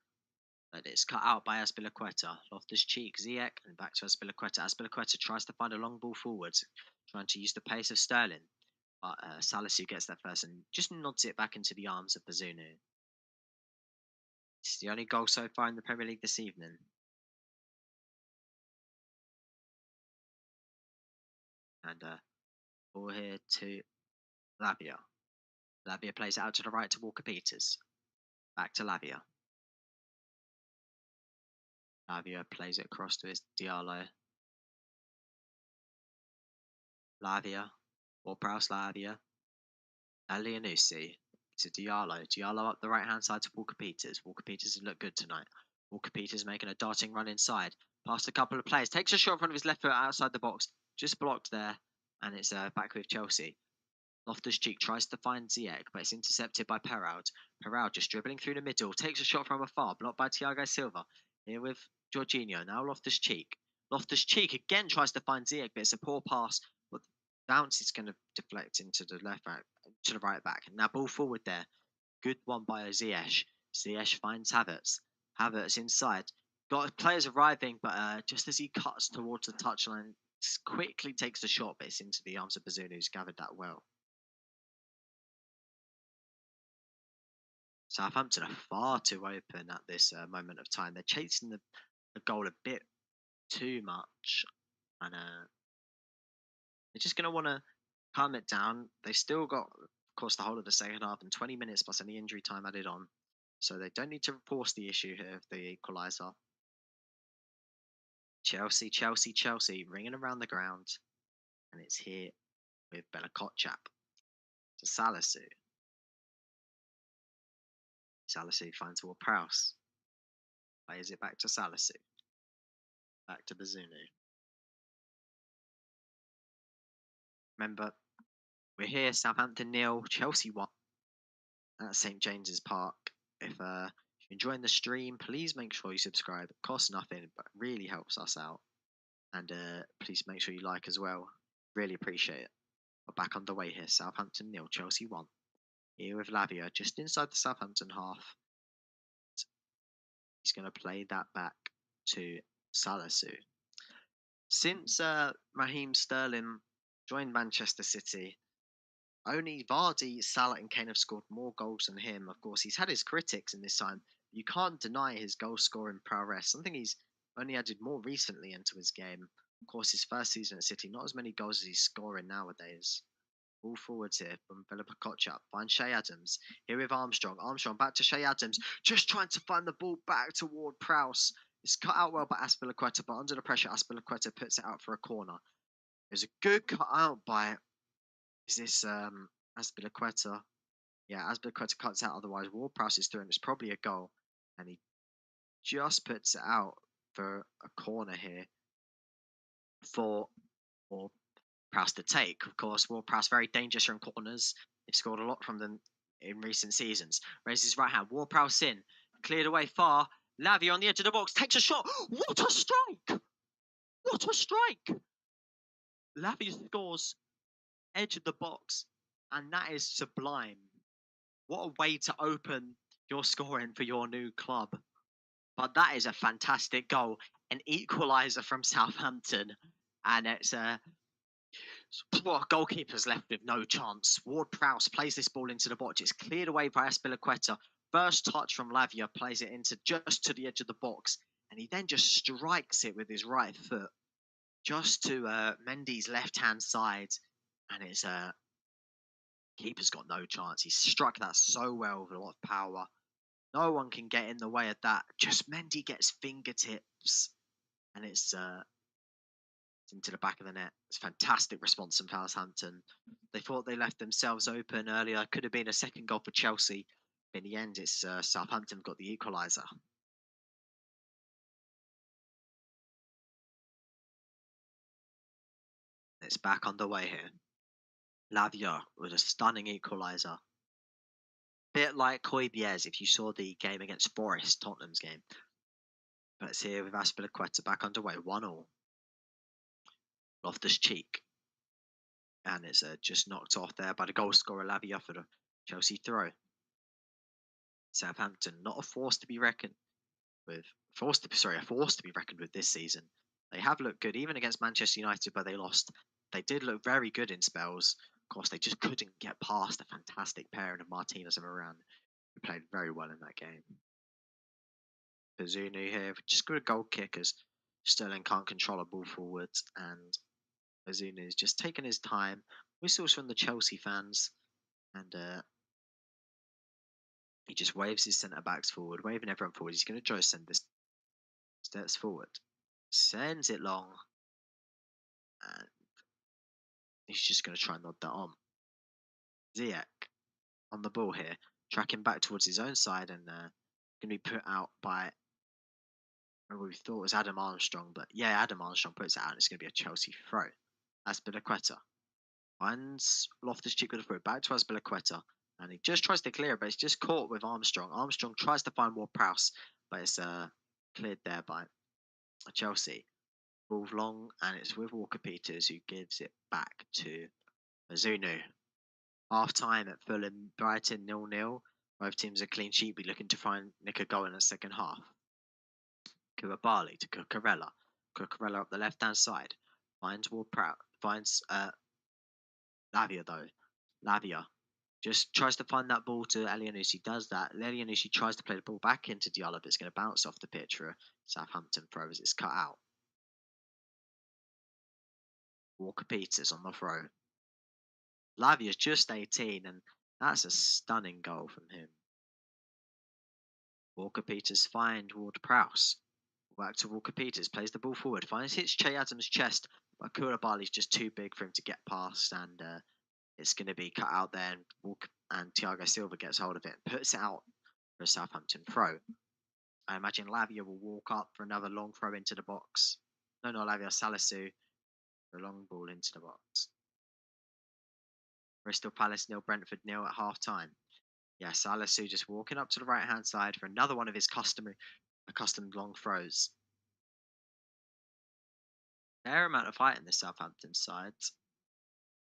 But it's cut out by Azpilicueta. Loftus-Cheek, Ziyech, and back to Azpilicueta. Azpilicueta tries to find a long ball forwards, trying to use the pace of Sterling. But Salisu gets there first and just nods it back into the arms of Bazunu. It's the only goal so far in the Premier League this evening. And ball here to Lavia. Lavia plays it out to the right to Walker Peters. Back to Lavia. Lavia plays it across to his Diallo. Lavia. Ward-Prowse, Lavia. Alianusi to Diallo. Diallo up the right-hand side to Walker Peters. Walker Peters has looked good tonight. Walker Peters making a darting run inside. Past a couple of players. Takes a shot in front of his left foot outside the box. Just blocked there. And it's back with Chelsea. Loftus-Cheek tries to find Ziyech, but it's intercepted by Perraud. Perraud just dribbling through the middle. Takes a shot from afar. Blocked by Thiago Silva. Here with Jorginho. Now Loftus-Cheek. Loftus-Cheek again tries to find Ziyech, but it's a poor pass. But bounce is going to deflect into the left back, to the right back. Now ball forward there. Good one by Ziyech. Ziyech finds Havertz. Havertz inside. Got players arriving, but just as he cuts towards the touchline, quickly takes the shot, but it's into the arms of Bazunu, who's gathered that well. Southampton are far too open at this moment of time. They're chasing the goal a bit too much, and they're just going to want to calm it down. They've still got, of course, the whole of the second half and 20 minutes plus any injury time added on. So they don't need to force the issue here of the equaliser. Chelsea, ringing around the ground. And it's here with Bella Kotchap to Salisu. Salisu finds Ward-Prowse. Plays it back to Salisu. Back to Bazunu. Remember, we're here, Southampton 0, Chelsea 1 at St James's Park. If you're enjoying the stream, please make sure you subscribe. It costs nothing, but really helps us out. And please make sure you like as well. Really appreciate it. We're back underway here. Southampton 0, Chelsea 1. Here with Lavia, just inside the Southampton half. He's going to play that back to Salisu. Since Raheem Sterling joined Manchester City, only Vardy, Salah and Kane have scored more goals than him. Of course, he's had his critics in this time. You can't deny his goal-scoring prowess, something he's only added more recently into his game. Of course, his first season at City, not as many goals as he's scoring nowadays. All forwards here from Philip Kotchap. Finds Shea Adams. Here with Armstrong. Armstrong back to Shea Adams. Just trying to find the ball back toward Prowse. It's cut out well by Azpilicueta, but under the pressure, Azpilicueta puts it out for a corner. There's a good cut out by... Is this Azpilicueta? Yeah, Azpilicueta cuts out. Otherwise, Ward-Prowse is through and it's probably a goal. And he just puts it out for a corner here for Ward-Prowse to take. Of course, Ward-Prowse very dangerous from corners. They've scored a lot from them in recent seasons. Raises his right hand. Ward-Prowse in. Cleared away far. Lavia on the edge of the box. Takes a shot. What a strike! What a strike! Lavia scores edge of the box. And that is sublime. What a way to open you're scoring for your new club. But that is a fantastic goal, an equaliser from Southampton, and it's goalkeeper's left with no chance. Ward-Prowse plays this ball into the box. It's cleared away by Aspilicueta. First touch from Lavia plays it into just to the edge of the box, and he then just strikes it with his right foot just to Mendy's left-hand side, and it's keeper's got no chance. He struck that so well with a lot of power. No one can get in the way of that. Just Mendy gets fingertips, and it's into the back of the net. It's a fantastic response from Southampton. They thought they left themselves open earlier. Could have been a second goal for Chelsea. But in the end, it's Southampton got the equaliser. It's back underway here. Lavia with a stunning equaliser. Bit like Koibiez if you saw the game against Forest, Tottenham's game. But it's here with Aspilicueta back underway, 1-1. Loftus-Cheek. And it's just knocked off there by the goal scorer Lavia for the Chelsea throw. Southampton, not a force to be reckoned with. A force to be reckoned with this season. They have looked good, even against Manchester United, but they lost. They did look very good in spells. Of course, they just couldn't get past a fantastic pairing of Martinez and Moran, who played very well in that game. Bazunu here, just good goal kick as Sterling can't control a ball forwards, and Bazunu is just taking his time. Whistles from the Chelsea fans, and he just waves his centre backs forward, waving everyone forward. He's going to try to send this steps forward, sends it long, and he's just going to try and nod that on. Ziyech on the ball here, tracking back towards his own side, and going to be put out by what we thought was Adam Armstrong, but yeah, Adam Armstrong puts it out, and it's going to be a Chelsea throw. Aspilicueta finds Loftus-Cheek with the throw back to Aspilicueta, and he just tries to clear it, but it's just caught with Armstrong. Armstrong tries to find Ward-Prowse, but it's cleared there by Chelsea. Ball long, and it's with Walker-Peters, who gives it back to Bazunu. Half time at Fulham, Brighton 0-0. Both teams are clean sheet, be looking to find nick a goal in the second half. Koulibaly to Cucurella. Cucurella up the left hand side. Finds Ward-Prowse. Finds Lavia though. Lavia just tries to find that ball to Elyounoussi. Does that. Elyounoussi tries to play the ball back into Diallo, but it's going to bounce off the pitch for a Southampton throw as it's cut out. Walker-Peters on the throw. Lavia's just 18, and that's a stunning goal from him. Walker-Peters find Ward-Prowse. Back to Walker-Peters, plays the ball forward, hits Che Adams' chest, but Koulibaly's just too big for him to get past, and it's going to be cut out there, and Thiago Silva gets hold of it and puts it out for a Southampton throw. I imagine Lavia will walk up for another long throw into the box. No, Lavia, Salisu for a long ball into the box. Crystal Palace 0, Brentford 0 at half time. Yeah, Salisu just walking up to the right hand side for another one of his accustomed long throws. Fair amount of height in the Southampton side,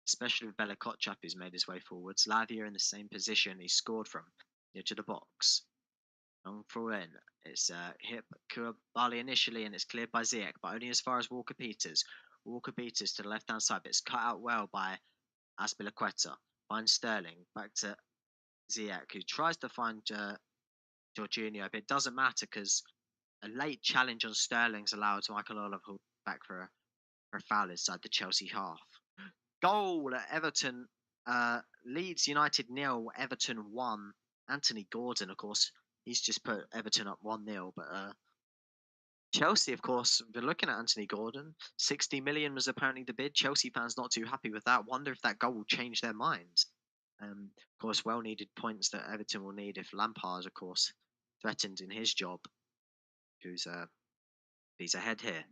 especially with Bella Kotchap, who's made his way forwards. Lavia in the same position he scored from, near to the box. Long throw in. It's hit Koulibaly initially, and it's cleared by Ziyech, but only as far as Walker-Peters. Walker-Peters to the left hand side, but it's cut out well by Aspilicueta. Finds Sterling back to Ziyech, who tries to find Jorginho, but it doesn't matter because a late challenge on Sterling's allowed Michael Oliver back for a foul inside the Chelsea half. Goal at Everton. Leeds United 0, Everton 1. Anthony Gordon, of course, he's just put Everton up 1-0, but Chelsea, of course, been looking at Anthony Gordon. 60 million was apparently the bid. Chelsea fans not too happy with that. Wonder if that goal will change their minds. Of course, well-needed points that Everton will need if Lampard, of course, threatened in his job. Who's he's ahead here.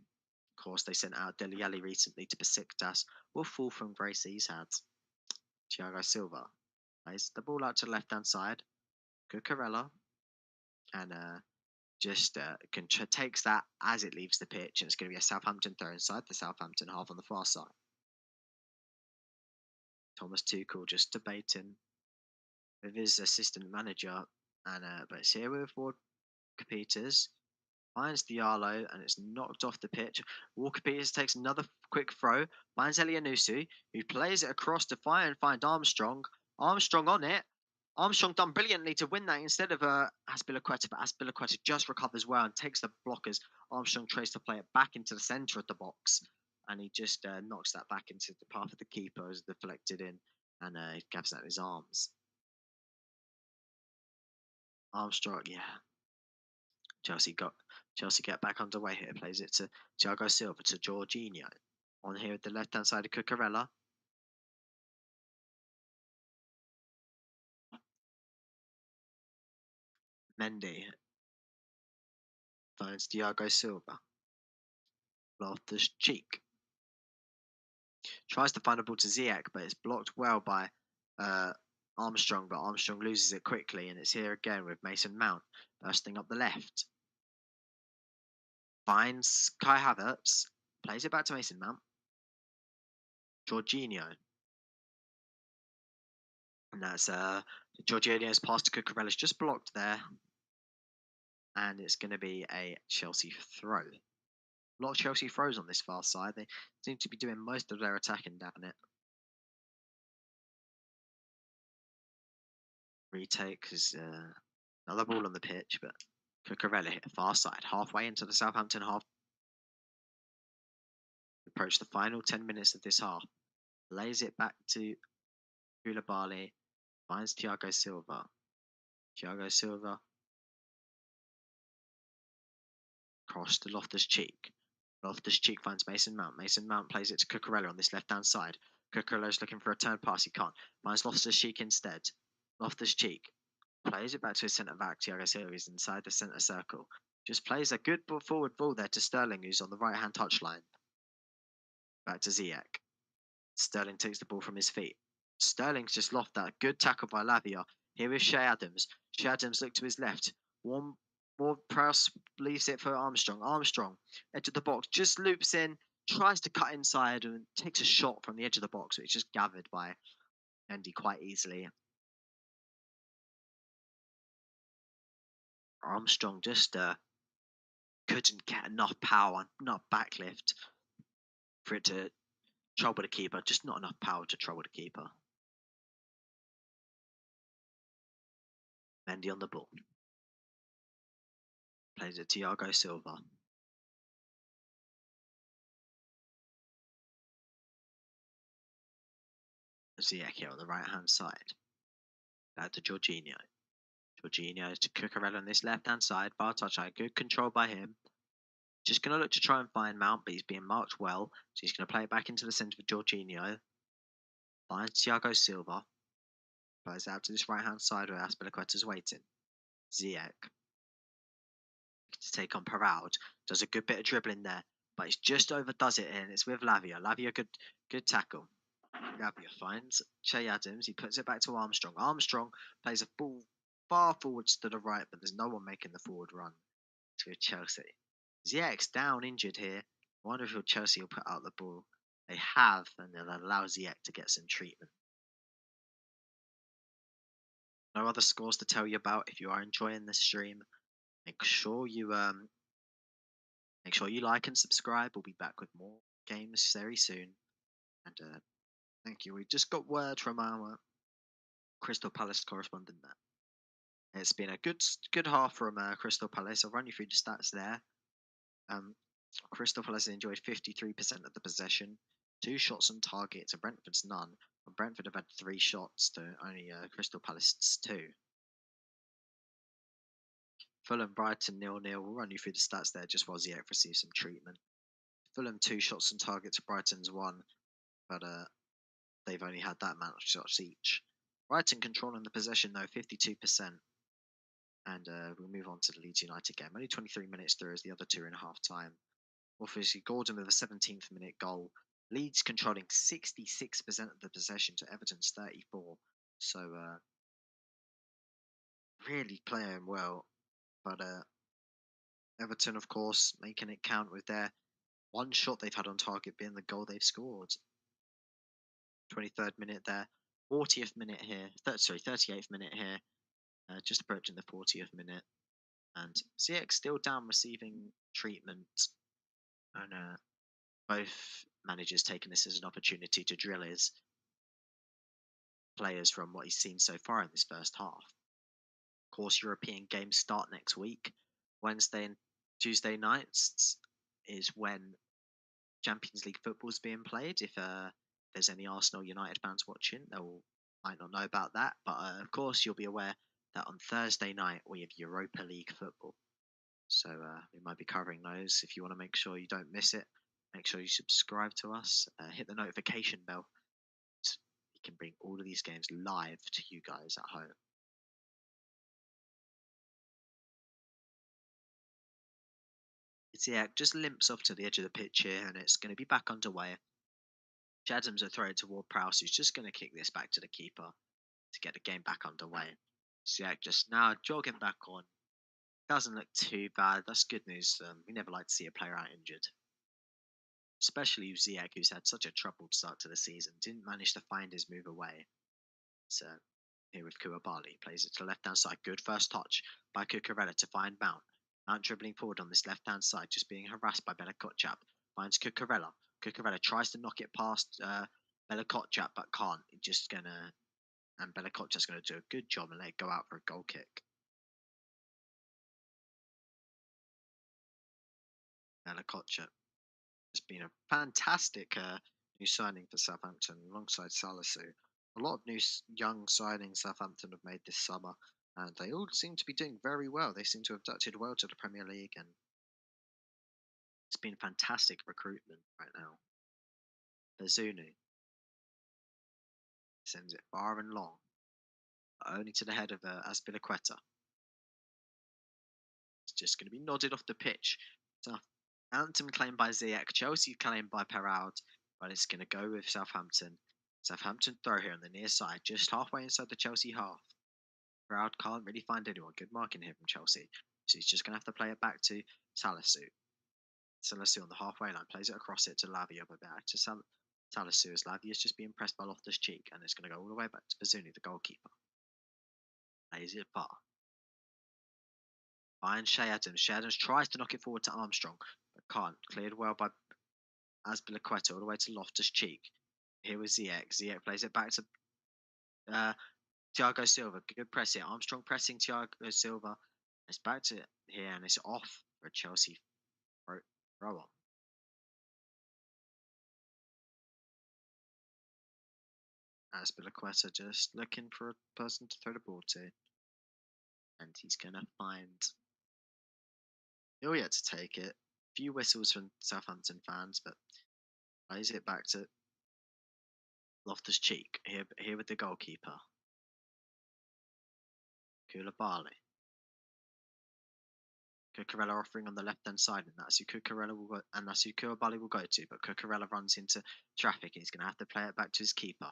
Of course, they sent out Dele Alli recently to Besiktas. Will fall from grace he's had. Thiago Silva plays the ball out to the left-hand side. Cucurella. And takes that as it leaves the pitch. And it's going to be a Southampton throw inside the Southampton half on the far side. Thomas Tuchel just debating with his assistant manager And but it's here with Walker Peters. Finds Diallo and it's knocked off the pitch. Walker Peters takes another quick throw. Finds Elianusu, who plays it across to find Armstrong. Armstrong on it. Armstrong done brilliantly to win that instead of Aspilicueta, but Aspilicueta just recovers well and takes the blockers. Armstrong tries to play it back into the centre of the box, and he just knocks that back into the path of the keeper as deflected in, and he grabs that in his arms. Armstrong, yeah. Chelsea get back underway here. Plays it to Thiago Silva to Jorginho. On here at the left hand side of Cucurella. Mendy finds Thiago Silva. Loftus Cheek tries to find a ball to Ziyech, but it's blocked well by Armstrong. But Armstrong loses it quickly, and it's here again with Mason Mount bursting up the left. Finds Kai Havertz, plays it back to Mason Mount. Jorginho. And that's Jorginho's pass to Cucurella's just blocked there. And it's going to be a Chelsea throw. A lot of Chelsea throws on this far side. They seem to be doing most of their attacking down it. Retake is another ball on the pitch, but Cucurella hit the far side, halfway into the Southampton half. Approach the final 10 minutes of this half. Lays it back to Koulibaly. Finds Thiago Silva. Thiago Silva. Cross to Loftus Cheek. Loftus Cheek finds Mason Mount. Mason Mount plays it to Cucurella on this left hand side. Cucurella's looking for a turn pass. He can't. Finds Loftus Cheek instead. Loftus Cheek plays it back to his centre back. Thiago Silva is inside the centre circle. Just plays a good forward ball there to Sterling, who's on the right hand touchline. Back to Ziyech. Sterling takes the ball from his feet. Sterling's just lost that. Good tackle by Lavia. Here is Shea Adams. Shea Adams look to his left. One more press, leaves it for Armstrong. Armstrong, edge of the box, just loops in, tries to cut inside and takes a shot from the edge of the box, which is gathered by Mendy quite easily. Armstrong just couldn't get enough power, enough backlift for it to trouble the keeper. Just not enough power to trouble the keeper. Mendy on the ball. Plays it to Thiago Silva. Ziyech here on the right hand side. Back to Jorginho. Jorginho to Cucurella on this left hand side. Bar touch, good control by him. Just going to look to try and find Mount, but he's being marked well. So he's going to play it back into the centre for Jorginho. Finds Thiago Silva. Plays out to this right hand side where Aspilicueta's waiting. Ziyech to take on Perraud. Does a good bit of dribbling there, but he's just overdoes it and it's with Lavia. Lavia, good tackle. Lavia finds Shea Adams. He puts it back to Armstrong. Armstrong plays a ball far forwards to the right, but there's no one making the forward run to Chelsea. Ziyech's down injured here. I wonder if Chelsea will put out the ball. They have, and they'll allow Ziyech to get some treatment. No other scores to tell you about. If you are enjoying this stream, make sure you like and subscribe. We'll be back with more games very soon. And thank you. We just got word from our Crystal Palace correspondent there. It's been a good half from Crystal Palace. I'll run you through the stats there. Crystal Palace enjoyed 53% of the possession, 2 shots on target to Brentford's none. And Brentford have had 3 shots to only Crystal Palace's 2. Fulham Brighton 0-0. We'll run you through the stats there just while Ziyech receives some treatment. Fulham 2 shots on target to Brighton's 1, but they've only had that amount of shots each. Brighton controlling the possession though, 52%. And we'll move on to the Leeds United game. Only 23 minutes through as the other 2 in half time. Obviously, Gordon with a 17th minute goal. Leeds controlling 66% of the possession to Everton's 34%. So, really playing well. But Everton, of course, making it count with their 1 shot they've had on target being the goal they've scored. 23rd minute there. 40th minute here. 38th minute here. just approaching the 40th minute, and Ziyech still down receiving treatment, and both managers taking this as an opportunity to drill his players from what he's seen so far in this first half. Of course, European games start next week. Wednesday and Tuesday nights is when Champions League football is being played. If there's any Arsenal United fans watching, they'll might not know about that. But of course, you'll be aware that on Thursday night we have Europa League football. So we might be covering those. If you want to make sure you don't miss it, make sure you subscribe to us. Hit the notification bell. So we can bring all of these games live to you guys at home. It's yeah, just limps off to the edge of the pitch here, and it's going to be back underway. Adams will throw it toward Prowse, who's just going to kick this back to the keeper to get the game back underway. Ziyech just now jogging back on. Doesn't look too bad. That's good news. We never like to see a player out injured, especially Ziyech, who's had such a troubled start to the season. Didn't manage to find his move away. So here with Koulibaly, plays it to the left-hand side. Good first touch by Cucurella to find Mount. Mount dribbling forward on this left-hand side, just being harassed by Bella Kotchap. Finds Cucurella. Cucurella tries to knock it past Bella Kotchap, but can't. Just gonna, and Bella Kotchap's gonna do a good job and let it go out for a goal kick. Bella Kotchap has been a fantastic new signing for Southampton alongside Salisu. A lot of new young signings Southampton have made this summer, and they all seem to be doing very well. They seem to have adapted well to the Premier League, and it's been fantastic recruitment right now. Bazunu sends it far and long, only to the head of Aspilicueta. It's just going to be nodded off the pitch. Southampton claimed by Ziyech, Chelsea claimed by Perraud, but it's going to go with Southampton. Southampton throw here on the near side, just halfway inside the Chelsea half. Perraud can't really find anyone. Good marking here from Chelsea. So he's just going to have to play it back to Salisu. Salisu on the halfway line plays it across it to Lavia, but back to Salisu as Lavia's just being pressed by Loftus Cheek, and it's going to go all the way back to Bazunu, the goalkeeper. Plays it far. Finds Shea Adams. Shea Adams tries to knock it forward to Armstrong, but can't. Cleared well by Azpilicueta all the way to Loftus Cheek. Here with Ziyech. Ziyech plays it back to Thiago Silva. Good press here. Armstrong pressing Thiago Silva. It's back to here, and it's off for a Chelsea throw on. Azpilicueta just looking for a person to throw the ball to, and he's going to find Ilya to take it. Few whistles from Southampton fans, but plays it back to Loftus Cheek. Here with the goalkeeper. Koulibaly. Cucurella offering on the left-hand side, and that's who Cucurella will go, and that's who Koulibaly will go to. But Cucurella runs into traffic, and he's going to have to play it back to his keeper.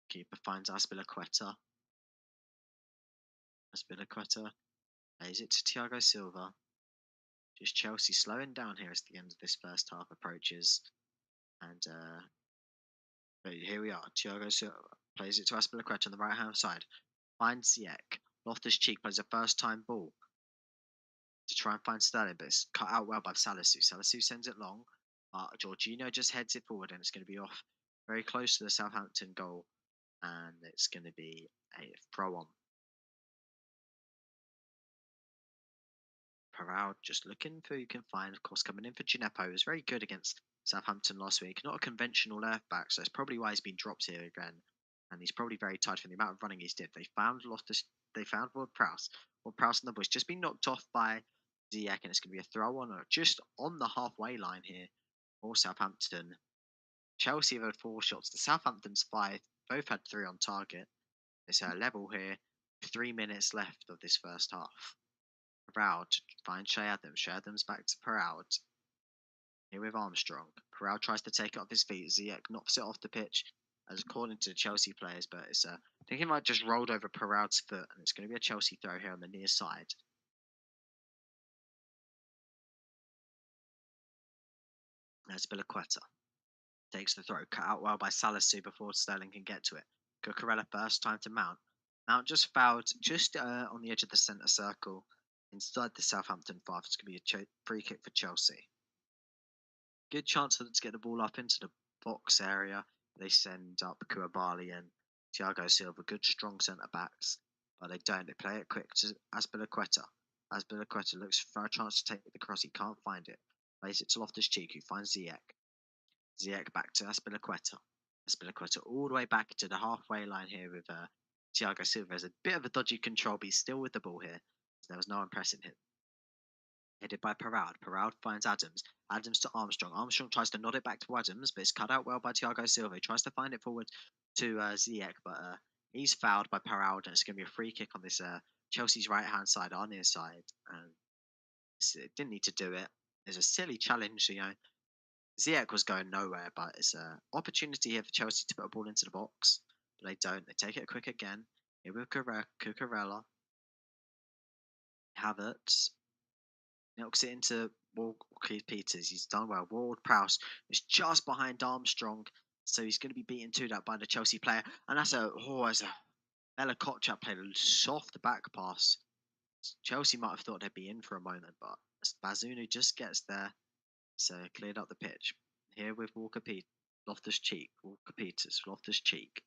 Keeper finds Azpilicueta. Azpilicueta plays it to Thiago Silva. Just Chelsea slowing down here as the end of this first half approaches, and here we are. Thiago Silva plays it to Azpilicueta on the right-hand side. Finds Ziyech. Loftus Cheek plays a first-time ball to try and find Sterling, but it's cut out well by Salisu. Salisu sends it long. Jorginho just heads it forward, and it's going to be off very close to the Southampton goal, and it's going to be a throw on. Perraud just looking for who you can find. Of course, coming in for Gineppo. He was very good against Southampton last week. Not a conventional left back, so it's probably why he's been dropped here again. And he's probably very tired from the amount of running he's did. They found Ward-Prowse. Ward-Prowse in the bush, just been knocked off by Ziyech, and it's going to be a throw on, or just on the halfway line here for Southampton. Chelsea have had 4 shots. The Southampton's 5. Both had 3 on target. It's a level here. 3 minutes left of this first half. Perraud finds Shea Adams. Shea Adams back to Perraud. Here with Armstrong. Perraud tries to take it off his feet. Ziyech knocks it off the pitch, as according to the Chelsea players, but it's I think it might just rolled over Perraud's foot, and it's going to be a Chelsea throw here on the near side. There's Azpilicueta takes the throw, cut out well by Salisu before Sterling can get to it. Cucurella first time to Mount. Mount just fouled just on the edge of the centre circle inside the Southampton 5. It's going to be a free kick for Chelsea. Good chance for them to get the ball up into the box area. They send up Koulibaly and Thiago Silva, good strong centre backs, but they don't. They play it quick to Azpilicueta. Azpilicueta looks for a chance to take the cross. He can't find it. Plays it to Loftus Cheek, who finds Ziyech. Ziyech back to Azpilicueta. Azpilicueta all the way back to the halfway line here with Thiago Silva. There's a bit of a dodgy control, but he's still with the ball here. So there was no one pressing him. Headed by Parad. Parad finds Adams. Adams to Armstrong. Armstrong tries to nod it back to Adams, but it's cut out well by Thiago Silva. He tries to find it forward to Ziyech, but he's fouled by Parad, and it's going to be a free kick on this Chelsea's right-hand side, our near side. And it didn't need to do it. It's a silly challenge, you know. Ziyech was going nowhere, but it's an opportunity here for Chelsea to put a ball into the box. But they don't. They take it quick again. Here with Cucurella. Havertz. Knocks it into Peters. He's done well. Ward-Prowse is just behind Armstrong, so he's going to be beaten to that by the Chelsea player. And that's Bella Kotchap played a soft back pass. Chelsea might have thought they'd be in for a moment, but Bazunu just gets there, so cleared up the pitch. Here with Loftus-Cheek, Walker-Peters, Loftus-Cheek.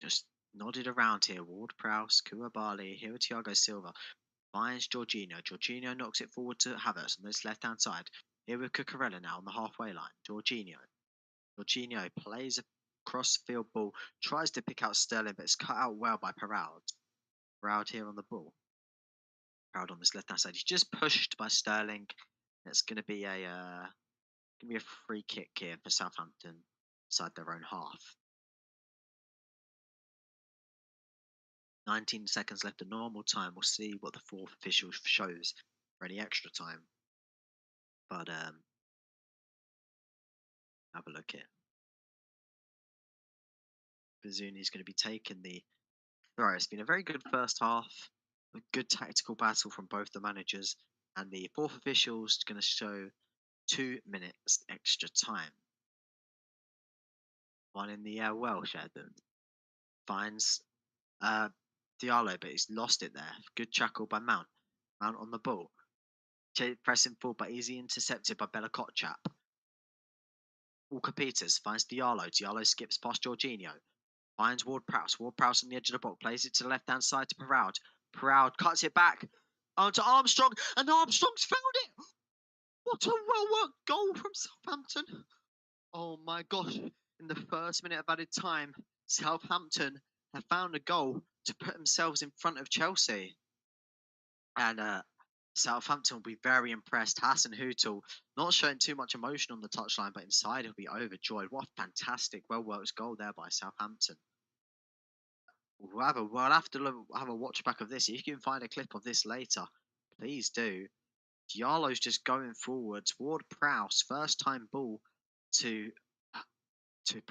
Just nodded around here. Ward-Prowse, Koulibaly, here with Thiago Silva. Finds Jorginho. Jorginho knocks it forward to Havertz on this left-hand side. Here with Cucurella now on the halfway line. Jorginho. Jorginho plays a cross-field ball. Tries to pick out Sterling, but it's cut out well by Parad. Parad here on the ball. Parad on this left-hand side. He's just pushed by Sterling. It's going to be a free kick here for Southampton inside their own half. 19 seconds left of normal time. We'll see what the fourth official shows for any extra time. But have a look here. Bazuni's going to be taking the throw. It's been a very good first half. A good tactical battle from both the managers. And the fourth official's going to show 2 minutes extra time. One in the Welsh, Adam. Finds Diallo, but he's lost it there. Good tackle by Mount. Mount on the ball. Pressing forward, but easy intercepted by Bella Kotchap. Walker Peters finds Diallo. Diallo skips past Jorginho. Finds Ward-Prowse. Ward-Prowse on the edge of the box. Plays it to the left-hand side to Parad. Parad cuts it back onto Armstrong. And Armstrong's found it! What a well-worked goal from Southampton. Oh my gosh. In the first minute of added time, Southampton have found a goal to put themselves in front of Chelsea. And Southampton will be very impressed. Hassan Hutel not showing too much emotion on the touchline, but inside he'll be overjoyed. What a fantastic, well-worked goal there by Southampton. We'll have to have a watch back of this. If you can find a clip of this later, please do. Diallo's just going forwards. Ward-Prowse, first time ball to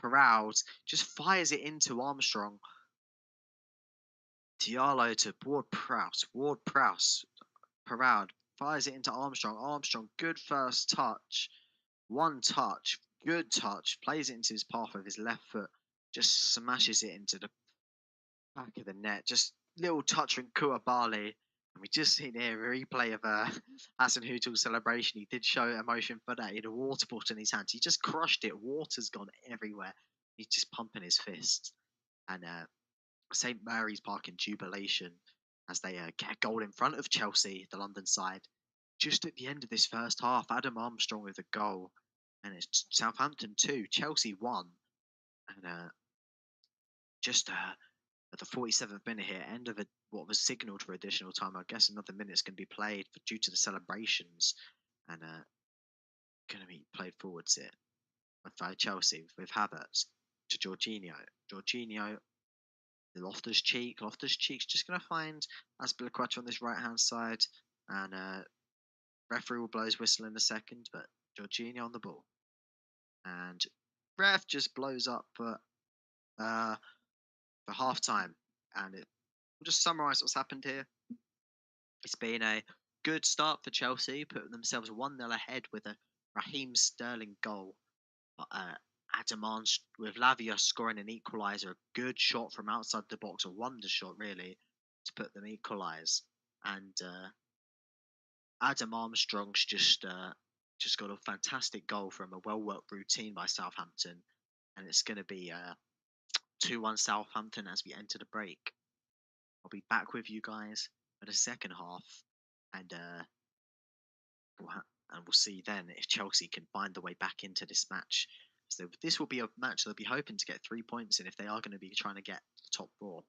Parad, just fires it into Armstrong. Diallo to Ward-Prowse. Ward-Prowse. Parad fires it into Armstrong. Armstrong, good first touch. One touch, good touch. Plays it into his path with his left foot. Just smashes it into the back of the net. Just little touch from Koulibaly. And we just seen here a replay of Hassan Hutel's celebration. He did show emotion for that. He had a water bottle in his hands. He just crushed it. Water's gone everywhere. He's just pumping his fist. And St. Mary's Park in jubilation as they get a goal in front of Chelsea, the London side. Just at the end of this first half, Adam Armstrong with a goal. And it's Southampton 2, Chelsea 1. And just at the 47th minute here, end of what was signalled for additional time. I guess another minute's going to be played due to the celebrations. And going to be played forwards here by Chelsea with Havertz to Jorginho. Jorginho, Loftus-Cheek. Loftus-Cheek's just going to find Azpilicueta on this right-hand side. And referee will blow his whistle in a second, but Jorginho on the ball. And ref just blows up for half-time. And we'll just summarise what's happened here. It's been a good start for Chelsea, putting themselves 1-0 ahead with a Raheem Sterling goal. Adamans with Lavia scoring an equaliser, a good shot from outside the box, a wonder shot really to put them equalise. And Adam Armstrong's just got a fantastic goal from a well worked routine by Southampton, and it's going to be 2-1 Southampton as we enter the break. I'll be back with you guys for the second half, and we'll see then if Chelsea can find the way back into this match. So this will be a match they'll be hoping to get 3 points in if they are going to be trying to get the top four.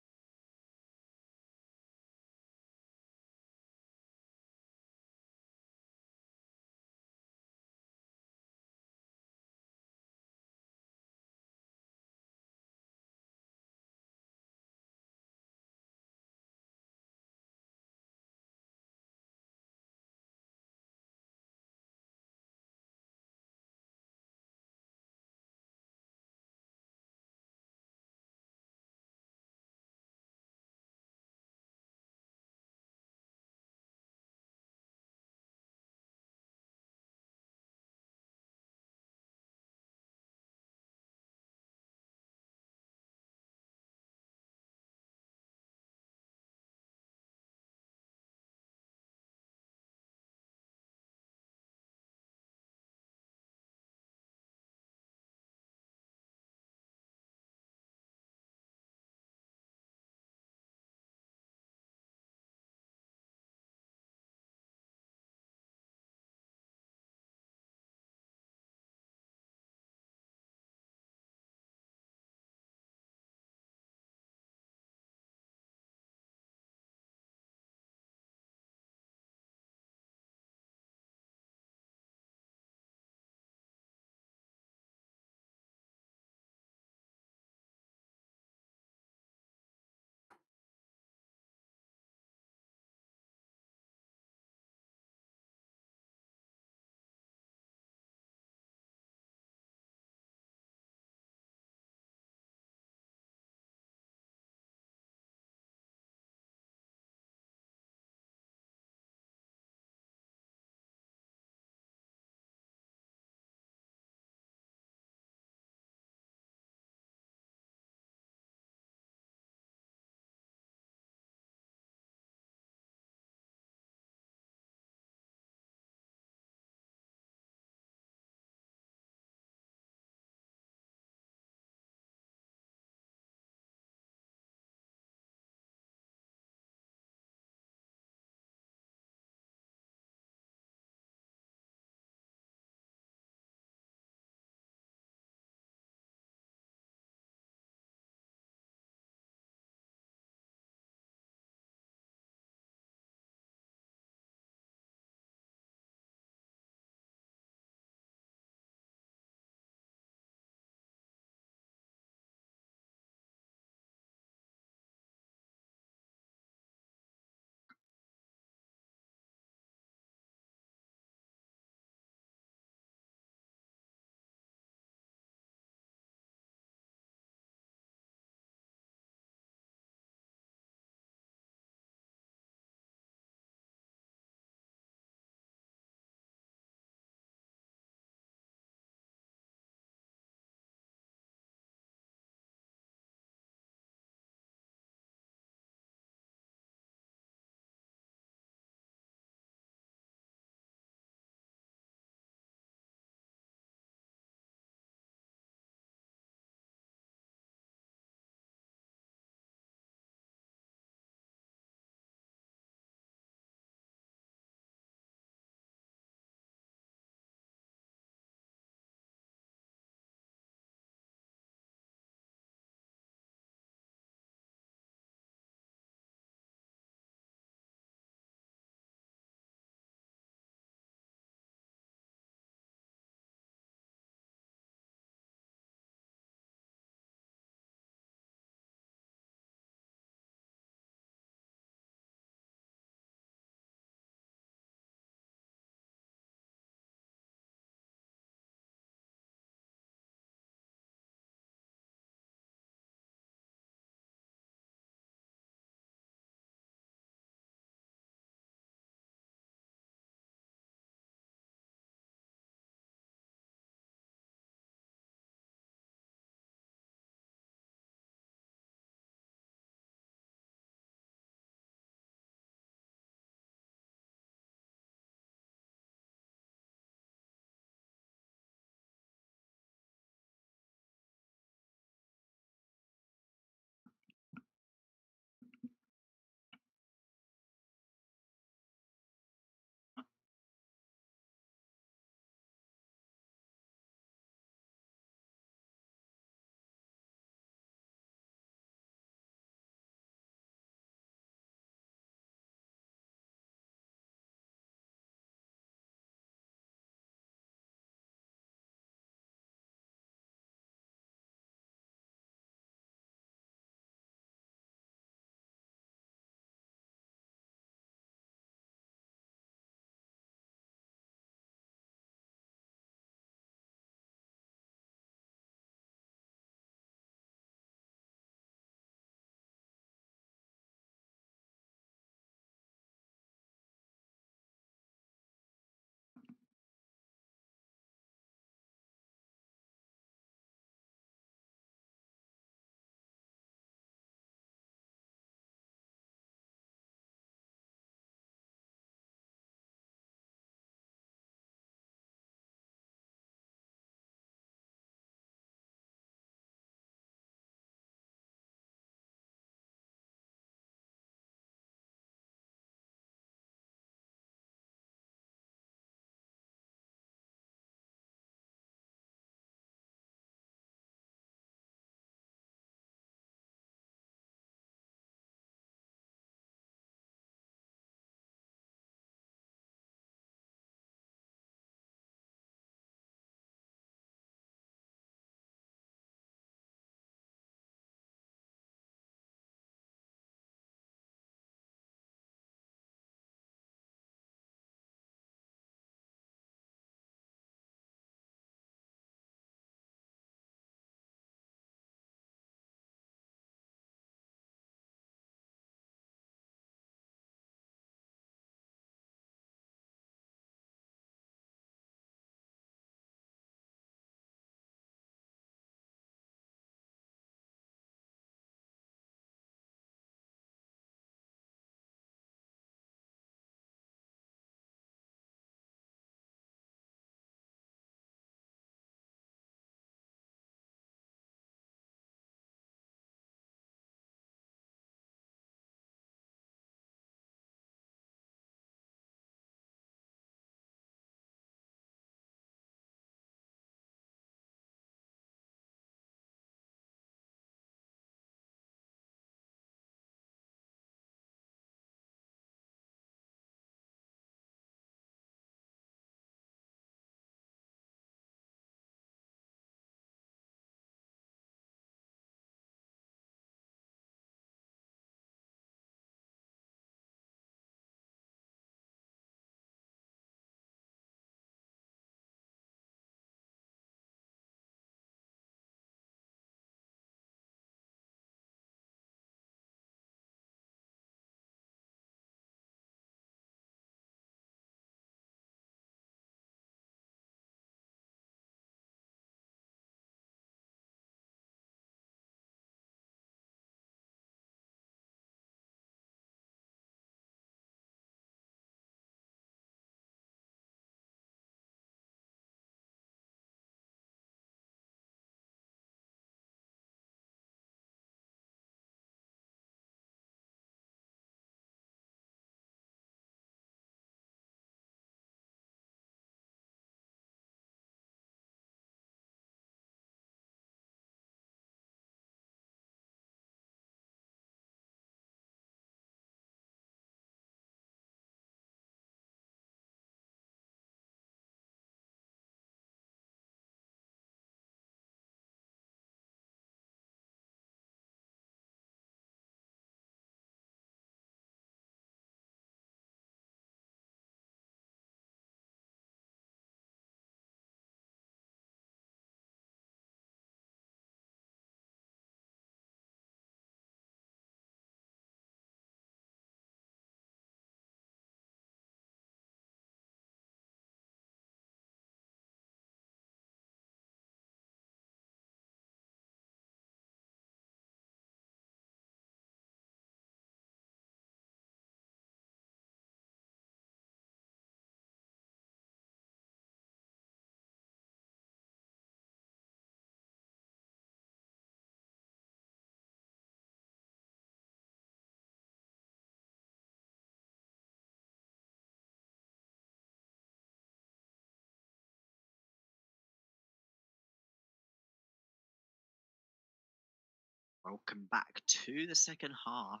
Welcome back to the second half.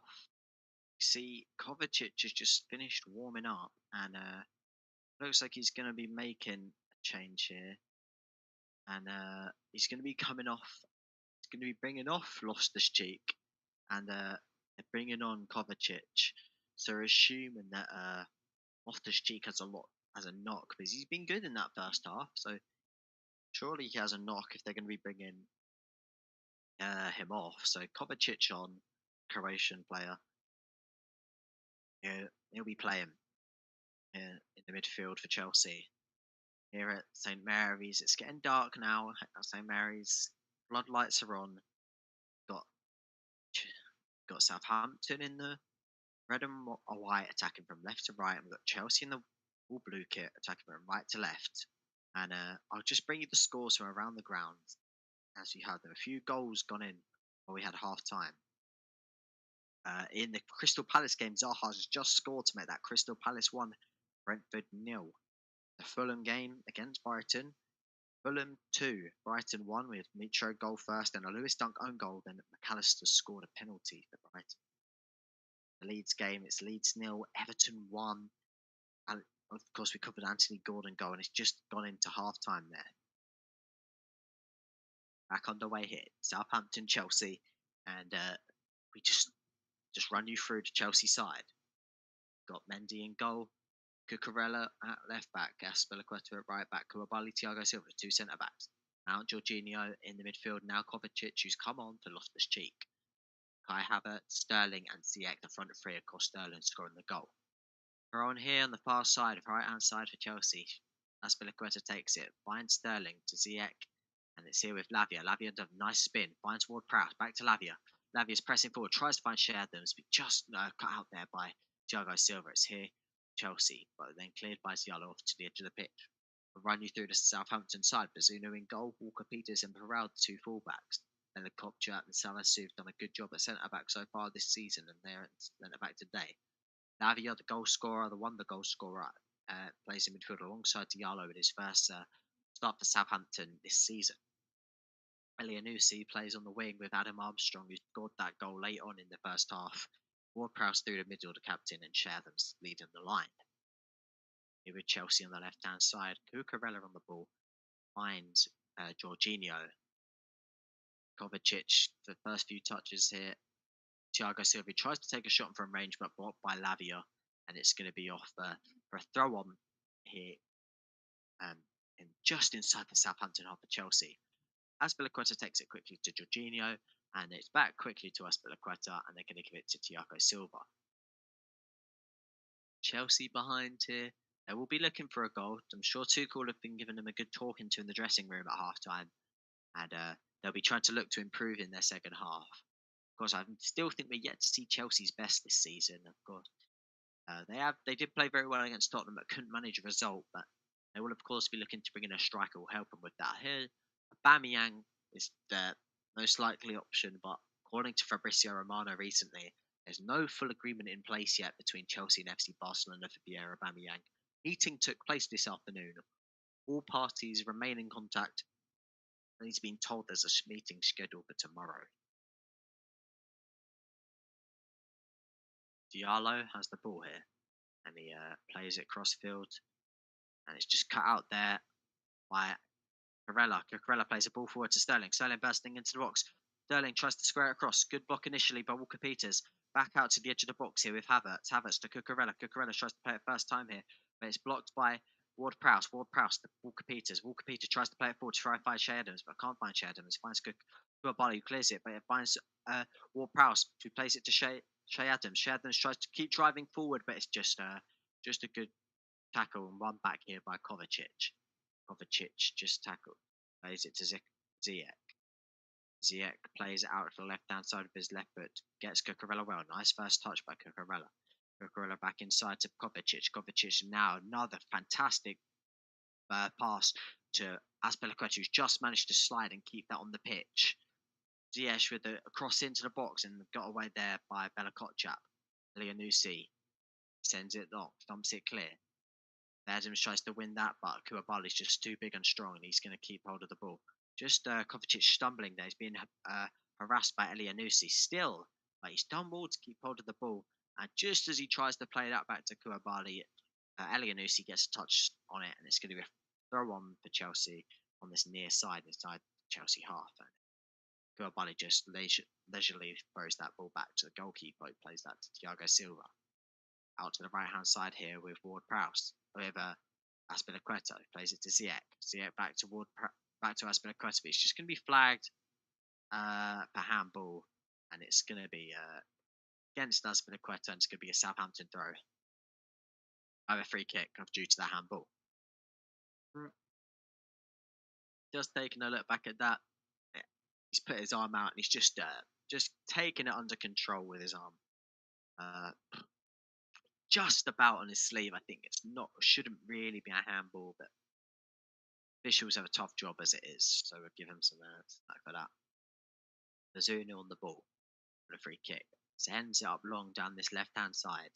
See, Kovacic has just finished warming up, and looks like he's going to be making a change here, and he's going to be coming off. He's going to be bringing off Loftus-Cheek, and they're bringing on Kovacic. So we're assuming that Loftus-Cheek has a knock because he's been good in that first half. So surely he has a knock if they're going to be bringing him off. So Kovacic on, Croatian player. He'll be playing in the midfield for Chelsea. Here at St Mary's, it's getting dark now at St Mary's. Floodlights are on. Got got Southampton in the red and white attacking from left to right, and we've got Chelsea in the all blue kit attacking from right to left. And I'll just bring you the scores from around the ground as you had them. A few goals gone in while we had half time. In the Crystal Palace game, Zaha has just scored to make that Crystal Palace 1, Brentford 0. The Fulham game against Brighton, Fulham 2, Brighton 1 with Mitro goal first and a Lewis Dunk own goal. Then McAllister scored a penalty for Brighton. The Leeds game, it's Leeds 0, Everton 1. And of course, we covered Anthony Gordon goal, and it's just gone into half time there. Back underway here, Southampton, Chelsea, and we just run you through the Chelsea side. Got Mendy in goal, Cucurella at left back, Azpilicueta at right back, Koulibaly, Thiago Silva, two centre backs. Now Jorginho in the midfield, now Kovacic, who's come on for Loftus-Cheek. Kai Havertz, Sterling, and Ziyech, the front three, of course, Sterling scoring the goal. We're on here on the far side, right hand side for Chelsea. Azpilicueta takes it, finds Sterling to Ziyech, and it's here with Lavia. Lavia does a nice spin, finds Ward-Prowse, back to Lavia. Lavia's pressing forward, tries to find Sherdams, but just cut out there by Thiago Silva. It's here, Chelsea, but then cleared by Zialo off to the edge of the pitch. We'll run you through the Southampton side. Bazunu in goal, Walker Peters and Perel, the two fullbacks. Then the Kopcha and Salasu have done a good job at centre back so far this season, and they're at centre back today. Lavia, the goal scorer, the goal scorer, plays in midfield alongside Diallo in his first start for Southampton this season. Elianusi plays on the wing with Adam Armstrong, who scored that goal late on in the first half. Ward-Prowse through the middle, the captain, and Sherdams leading the line. Here with Chelsea on the left-hand side, Cucurella on the ball, finds Jorginho. Kovacic, the first few touches here. Thiago Silva tries to take a shot from range, but blocked by Lavia, and it's going to be off for a throw-on here, and just inside the Southampton half of Chelsea. Azpilicueta takes it quickly to Jorginho, and it's back quickly to Azpilicueta, and they're going to give it to Thiago Silva. Chelsea behind here. They will be looking for a goal. I'm sure Tuchel have been giving them a good talking to in the dressing room at half time, and they'll be trying to look to improve in their second half. Of course, I still think we're yet to see Chelsea's best this season. Of course, they did play very well against Tottenham, but couldn't manage a result. But they will, of course, be looking to bring in a striker who will help them with that. Here, Aubameyang is the most likely option, but according to Fabrizio Romano recently, there's no full agreement in place yet between Chelsea and FC Barcelona for Pierre Aubameyang. Meeting took place this afternoon. All parties remain in contact, and he's been told there's a meeting scheduled for tomorrow. Diallo has the ball here, and he plays it cross field, and it's just cut out there by Cucurella. Cucurella plays a ball forward to Sterling. Sterling bursting into the box. Sterling tries to square it across. Good block initially by Walker Peters. Back out to the edge of the box here with Havertz. Havertz to Cucurella. Cucurella tries to play it first time here, but it's blocked by Ward-Prowse. Ward-Prowse to Walker Peters. Walker Peters tries to play it forward to try and find Shea Adams, but can't find Shea Adams. Finds Koulibaly, who clears it, but it finds Ward-Prowse, who plays it to Shea Adams. Shea Adams tries to keep driving forward, but it's just a good tackle and one back here by Kovacic. Kovacic just tackled. Plays it to Ziyech. Ziyech plays it out to the left-hand side of his left foot. Gets Cucurella well. Nice first touch by Cucurella. Cucurella back inside to Kovacic. Kovacic now another fantastic pass to Azpilicueta, who's just managed to slide and keep that on the pitch. Ziyech with a cross into the box and got away there by Bella Kotchap. Elianusi sends it long, dumps it clear. Adams tries to win that, but Koulibaly is just too big and strong, and he's going to keep hold of the ball. Just Kovacic stumbling there. He's being harassed by Elianusi still. But he's done well to keep hold of the ball. And just as he tries to play that back to Koulibaly, Elianusi gets a touch on it, and it's going to be a throw on for Chelsea on this near side inside Chelsea half. And Koulibaly just leisurely throws that ball back to the goalkeeper, who plays that to Thiago Silva. Out to the right hand side here with Ward Prowse. With Aspilicueta, plays it to Ziyech. Ziyech back to back to Aspilicueta, but it's just going to be flagged for handball, and it's going to be against Aspilicueta, and it's going to be a Southampton throw. A free kick due to the handball. Just taking a look back at that, he's put his arm out and he's just taking it under control with his arm. Just about on his sleeve. I think it's not shouldn't really be a handball, but officials have a tough job as it is, so we'll give him some slack for that. Bazunu on the ball for a free kick. Sends it up long down this left hand side.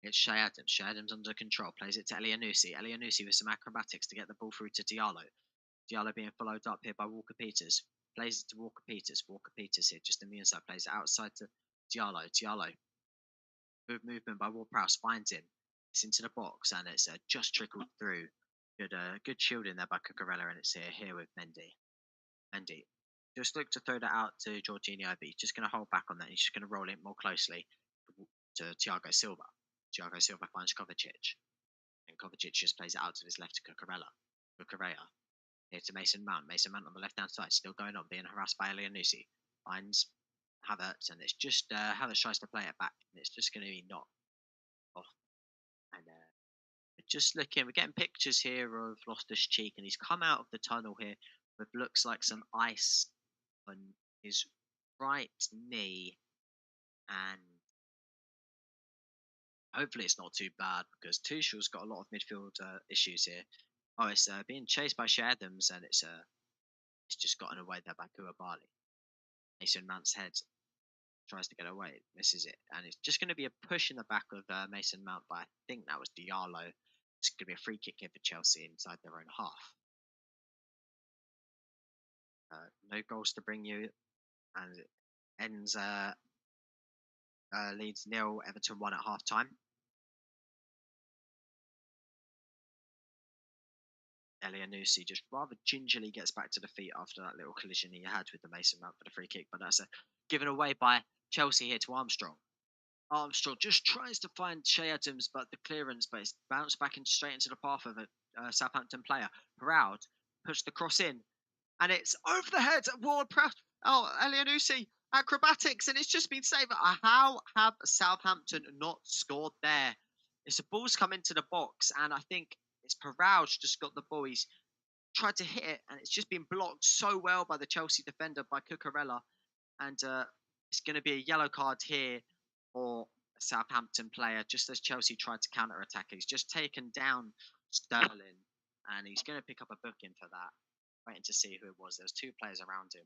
It's Shea Adams. Shea Adams under control. Plays it to Elianusi. Elianusi with some acrobatics to get the ball through to Diallo. Diallo being followed up here by Walker Peters. Plays it to Walker Peters. Walker Peters here just in the inside. Plays it outside to Diallo. Diallo. Good movement by Ward Prowse. Finds him. It's into the box and it's just trickled through. Good shielding there by Cucurella, and it's here with Mendy. Mendy just look to throw that out to Jorginho, but he's just going to hold back on that. He's just going to roll it more closely to Thiago Silva. Thiago Silva finds Kovacic, and Kovacic just plays it out to his left to Cucurella. Cucurella here to Mason Mount. Mason Mount on the left hand side, still going on, being harassed by Elianusi. Finds Havertz, and it's just Havertz tries to play it back, and it's just going to be knocked off. And just looking, we're getting pictures here of Loftus Cheek, and he's come out of the tunnel here with looks like some ice on his right knee, and hopefully it's not too bad because Tuchel's got a lot of midfield issues here. Oh, it's being chased by Shea Adams, and it's just gotten away there by Koulibaly. Mason Mount's head tries to get away, misses it, and it's just going to be a push in the back of Mason Mount, but I think that was Diallo. It's going to be a free kick here for Chelsea inside their own half. No goals to bring you, and it ends Leeds 0, Everton 1 at half time. Elianusi just rather gingerly gets back to the feet after that little collision he had with the Mason Mount for the free kick, but that's given away by Chelsea here to Armstrong. Armstrong just tries to find Shea Adams, but the clearance, but it's bounced back straight into the path of a Southampton player. Proud puts the cross in, and it's over the head of Ward Prowse. Oh, Elianusi, acrobatics, and it's just been saved. How have Southampton not scored there? It's a ball's come into the box, and I think it's Proud just got the ball. He's tried to hit it, and it's just been blocked so well by the Chelsea defender, by Cucurella. And it's going to be a yellow card here for a Southampton player, just as Chelsea tried to counter-attack. He's just taken down Sterling, and he's going to pick up a booking for that. Waiting to see who it was. There's two players around him.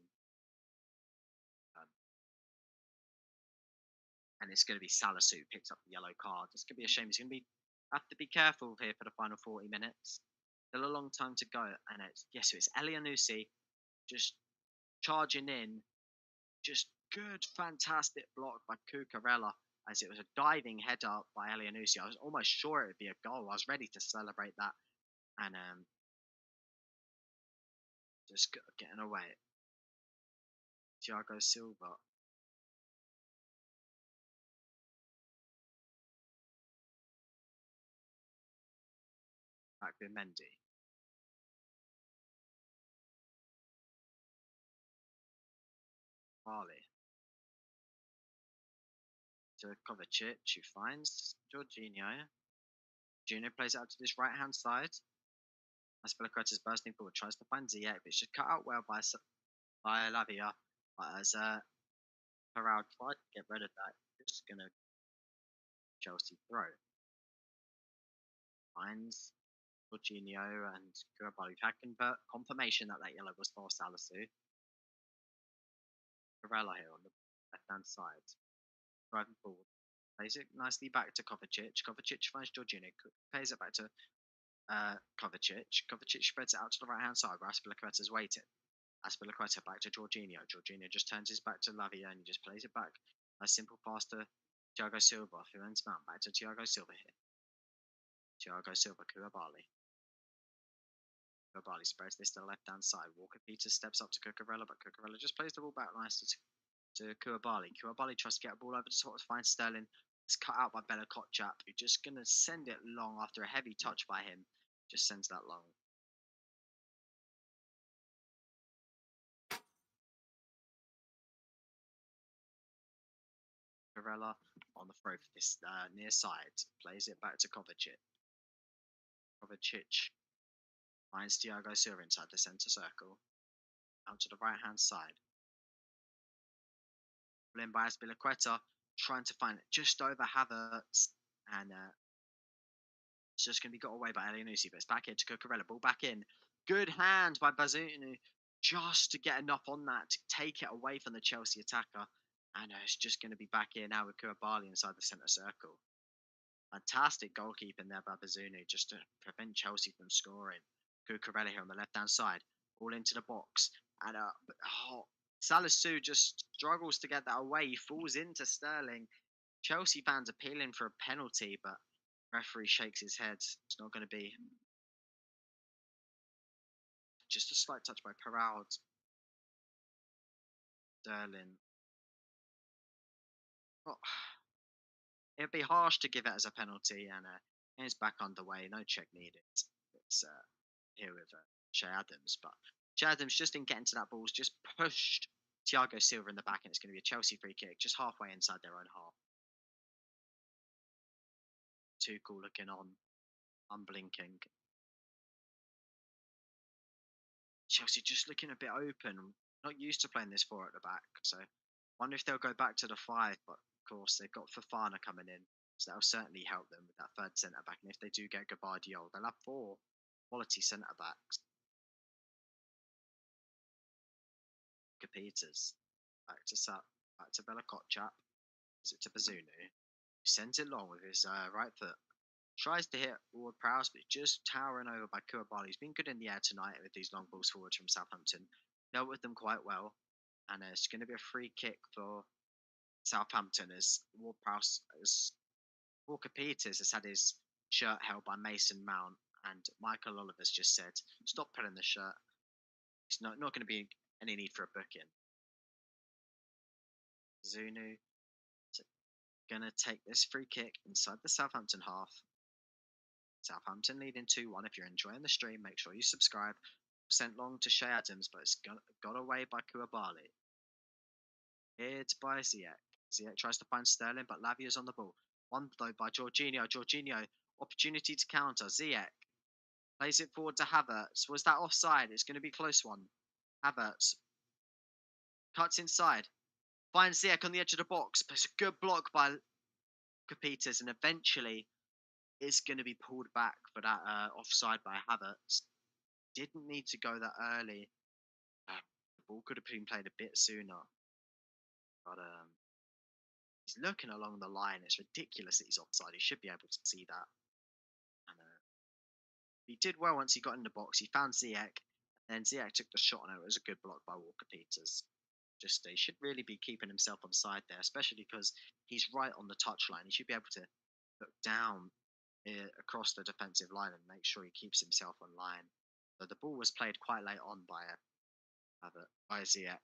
And it's going to be Salisu who picks up the yellow card. It's going to be a shame. He's going to have to be careful here for the final 40 minutes. Still a long time to go. And so it's Elianusi just charging in. Just good, fantastic block by Cucurella, as it was a diving header by Elianusi. I was almost sure it would be a goal. I was ready to celebrate that. And just getting away. Thiago Silva. Back with Mendy. Barley. To Kovacic, who finds Jorginho. Jorginho plays it out to this right-hand side. Aspilicueta is bursting forward, tries to find Ziyech, but it's just cut out well by Lavia. But as Proud tried to get rid of that, just going to Chelsea throw. Finds Jorginho and Koulibaly. We've had confirmation that yellow was for Salisu. Varela here on the left-hand side. Driving forward. Plays it nicely back to Kovacic. Kovacic finds Jorginho. Plays it back to Kovacic. Kovacic spreads it out to the right-hand side where Aspilicueta is waiting. Aspilicueta back to Jorginho. Jorginho just turns his back to Lavia and he just plays it back. A simple pass to Thiago Silva, who ends mount back to Thiago Silva here. Thiago Silva, Koulibaly. Koulibaly spreads this to the left hand side. Walker Peters steps up to Cucurella, but Cucurella just plays the ball back nicely to Koulibaly. Koulibaly tries to get a ball over the top to find Sterling. It's cut out by Bella Kotchap, who's just going to send it long after a heavy touch by him. Just sends that long. Cucurella on the throw for this near side. Plays it back to Kovacic. Kovacic finds Thiago Silva inside the centre circle. Out to the right hand side. In by Aspilicueta, trying to find it just over Havertz. And it's just going to be got away by Elianusi, but it's back into Cucurella. Ball back in. Good hand by Bazunu just to get enough on that to take it away from the Chelsea attacker. And it's just going to be back here now with Koulibaly inside the centre circle. Fantastic goalkeeping there by Bazunu just to prevent Chelsea from scoring. Cucurella here on the left hand side, all into the box. And Salisu just struggles to get that away. He falls into Sterling. Chelsea fans appealing for a penalty, but referee shakes his head. It's not going to be. Just a slight touch by Perraud. Sterling. Oh, it'd be harsh to give it as a penalty, and it's back underway. No check needed. It's here with Shea Adams, but Shea Adams just in getting to that ball's just pushed Thiago Silva in the back, and it's going to be a Chelsea free kick just halfway inside their own half. Tuchel looking on, unblinking. Chelsea just looking a bit open. Not used to playing this four at the back, so wonder if they'll go back to the five. But of course, they've got Fofana coming in, so that'll certainly help them with that third centre back. And if they do get Gabardiola, they'll have four quality centre backs. Peters back to Bella Kotchap. Is it to Bazunu? Sends it long with his right foot. Tries to hit Ward Prowse, but just towering over by Koulibaly. He's been good in the air tonight with these long balls forwards from Southampton. Dealt with them quite well. And it's going to be a free kick for Southampton as Ward Prowse, as Walker Peters has had his shirt held by Mason Mount. And Michael Oliver's just said, stop pulling the shirt. It's not going to be any need for a booking. Zunu going to take this free kick inside the Southampton half. Southampton leading 2-1. If you're enjoying the stream, make sure you subscribe. Sent long to Shea Adams, but it's got away by Koulibaly. Hit by Ziyech. Ziyech tries to find Sterling, but Lavia's on the ball. One though by Jorginho. Jorginho, opportunity to counter. Ziyech plays it forward to Havertz. Was that offside? It's going to be a close one. Havertz cuts inside. Finds Ziyech on the edge of the box, but it's a good block by Peters, and eventually is going to be pulled back for that offside by Havertz. Didn't need to go that early. The ball could have been played a bit sooner. But he's looking along the line. It's ridiculous that he's offside. He should be able to see that. And he did well once he got in the box. He found Ziyech. Then Ziyech took the shot, and it was a good block by Walker Peters. Just he should really be keeping himself on side there, especially because he's right on the touchline. He should be able to look down across the defensive line and make sure he keeps himself on line. So the ball was played quite late on by Ziyech.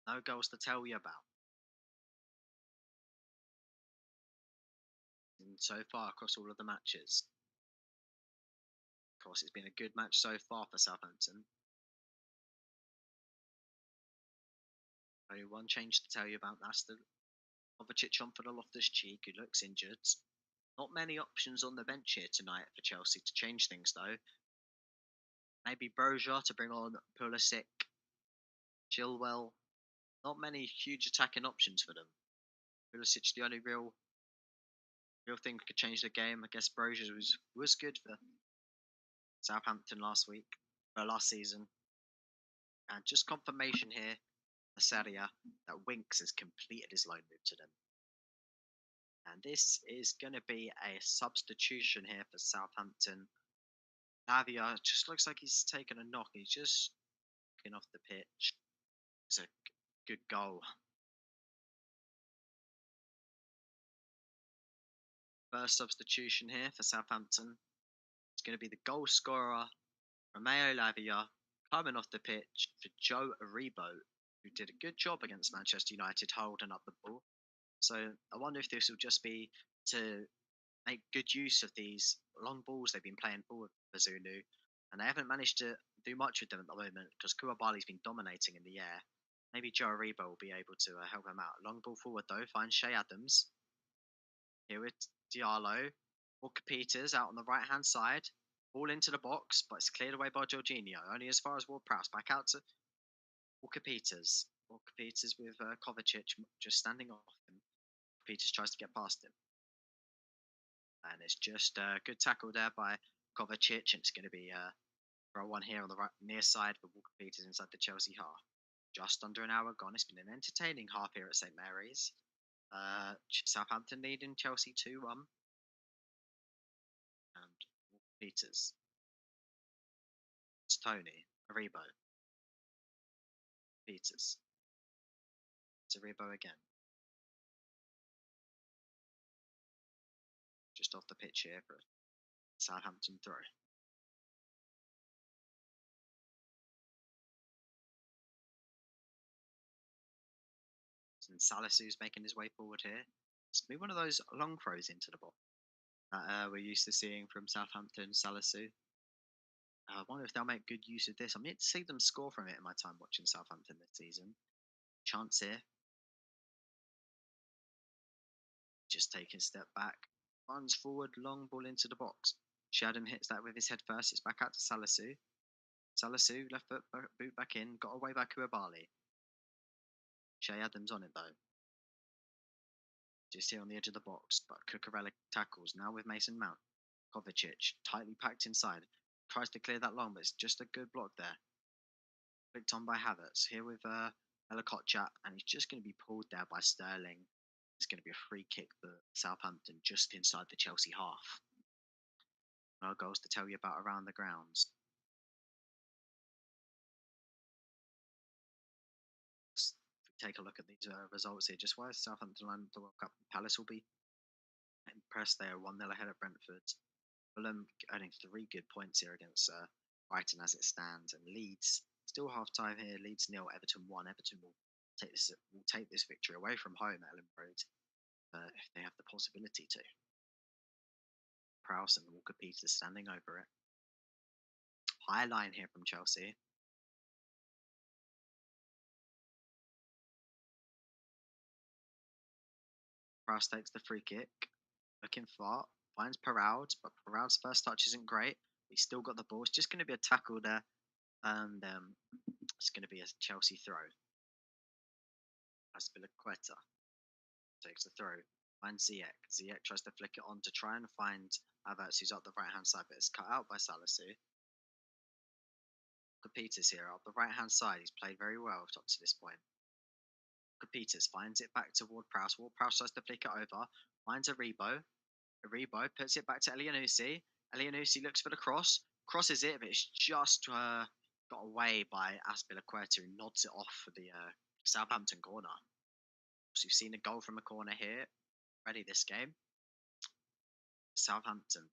No goals to tell you about. And so far across all of the matches. Of course, it's been a good match so far for Southampton. Only one change to tell you about. That's the Kovacic on for the Loftus-Cheek, who looks injured. Not many options on the bench here tonight for Chelsea to change things, though. Maybe Broja to bring on Pulisic, Chilwell. Not many huge attacking options for them. Pulisic, the only real thing that could change the game. I guess Broja was good for Southampton last season. And just confirmation here, Seria, that Winks has completed his loan move to them. And this is going to be a substitution here for Southampton. Lavia just looks like he's taken a knock. He's just getting off the pitch. It's a good goal. First substitution here for Southampton. It's going to be the goal scorer, Romeo Lavia, coming off the pitch for Joe Aribo, who did a good job against Manchester United holding up the ball. So I wonder if this will just be to make good use of these long balls they've been playing forward for Zunu, and they haven't managed to do much with them at the moment because Koulibaly's been dominating in the air. Maybe Joe Aribo will be able to help him out. Long ball forward though, finds Shea Adams. Here with Diallo. Walker Peters out on the right hand side. Ball into the box, but it's cleared away by Jorginho. Only as far as Ward Prowse. Back out to Walker Peters. Walker Peters with Kovacic just standing off him. Peters tries to get past him. And it's just a good tackle there by Kovacic. And it's going to be throw one here on the right near side for Walker Peters inside the Chelsea half. Just under an hour gone. It's been an entertaining half here at St Mary's. Southampton leading Chelsea 2-1. And Walker Peters. It's Tony. Aribo. Peters. It's Aribo again. Just off the pitch here for a Southampton throw. And Salisu's making his way forward here. It's going to be one of those long throws into the box that we're used to seeing from Southampton. Salisu. I wonder if they'll make good use of this. I'm yet to see them score from it in my time watching Southampton this season. Chance here. Just taking a step back. Runs forward, long ball into the box. Shadham hits that with his head first. It's back out to Salisu. Salisu, left foot boot back in. Got away by Koulibaly. Shea Adams on it though. Just here on the edge of the box, but Cucurella tackles now with Mason Mount. Kovacic tightly packed inside. Tries to clear that long, but it's just a good block there. Flicked on by Havertz. Here with Helicotchap, and he's just going to be pulled there by Sterling. It's going to be a free kick for Southampton just inside the Chelsea half. No goals to tell you about around the grounds. Take a look at these results here. Just why Southampton land the World Cup. Palace will be impressed. They are 1-0 ahead at Brentford. Fulham earning 3 good points here against Brighton as it stands. And Leeds, still half time here. Leeds 0, Everton 1. Everton will take this victory away from home at Ellen Road if they have the possibility to. Prowse and Walker Peters standing over it. High line here from Chelsea. Prowse takes the free kick. Looking far. Finds Perraud, but Perraud's first touch isn't great. He's still got the ball. It's just going to be a tackle there. And it's going to be a Chelsea throw. Aspilicueta takes the throw. Finds Ziyech. Ziyech tries to flick it on to try and find Havertz, who's up the right hand side, but it's cut out by Salisu. Peters here up the right hand side. He's played very well up to this point. Peters finds it back to Ward Prowse. Ward Prowse tries to flick it over. Finds Aribo. Aribo puts it back to Elianusi. Elianusi looks for the cross. Crosses it, but it's just got away by Aspilicueta, who nods it off for the Southampton corner. So you've seen a goal from a corner here. Ready this game. Southampton.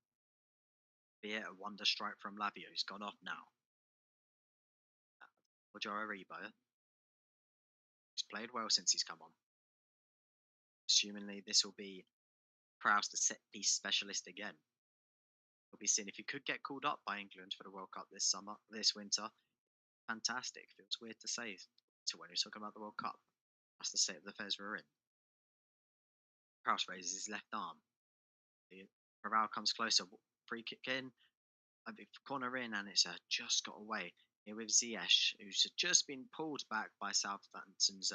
Be it a wonder strike from Lavia, who's gone off now. Joe Aribo. He's played well since he's come on. Assumingly, this will be Prowse, the set piece specialist again. We'll be seeing if he could get called up by England for the World Cup this winter. Fantastic. Feels weird to say to when you're talking about the World Cup. That's the state of the affairs we're in. Prowse raises his left arm. Perraud comes closer. Free kick in. Corner in, and it's just got away. Here with Ziyech, who's just been pulled back by Southampton's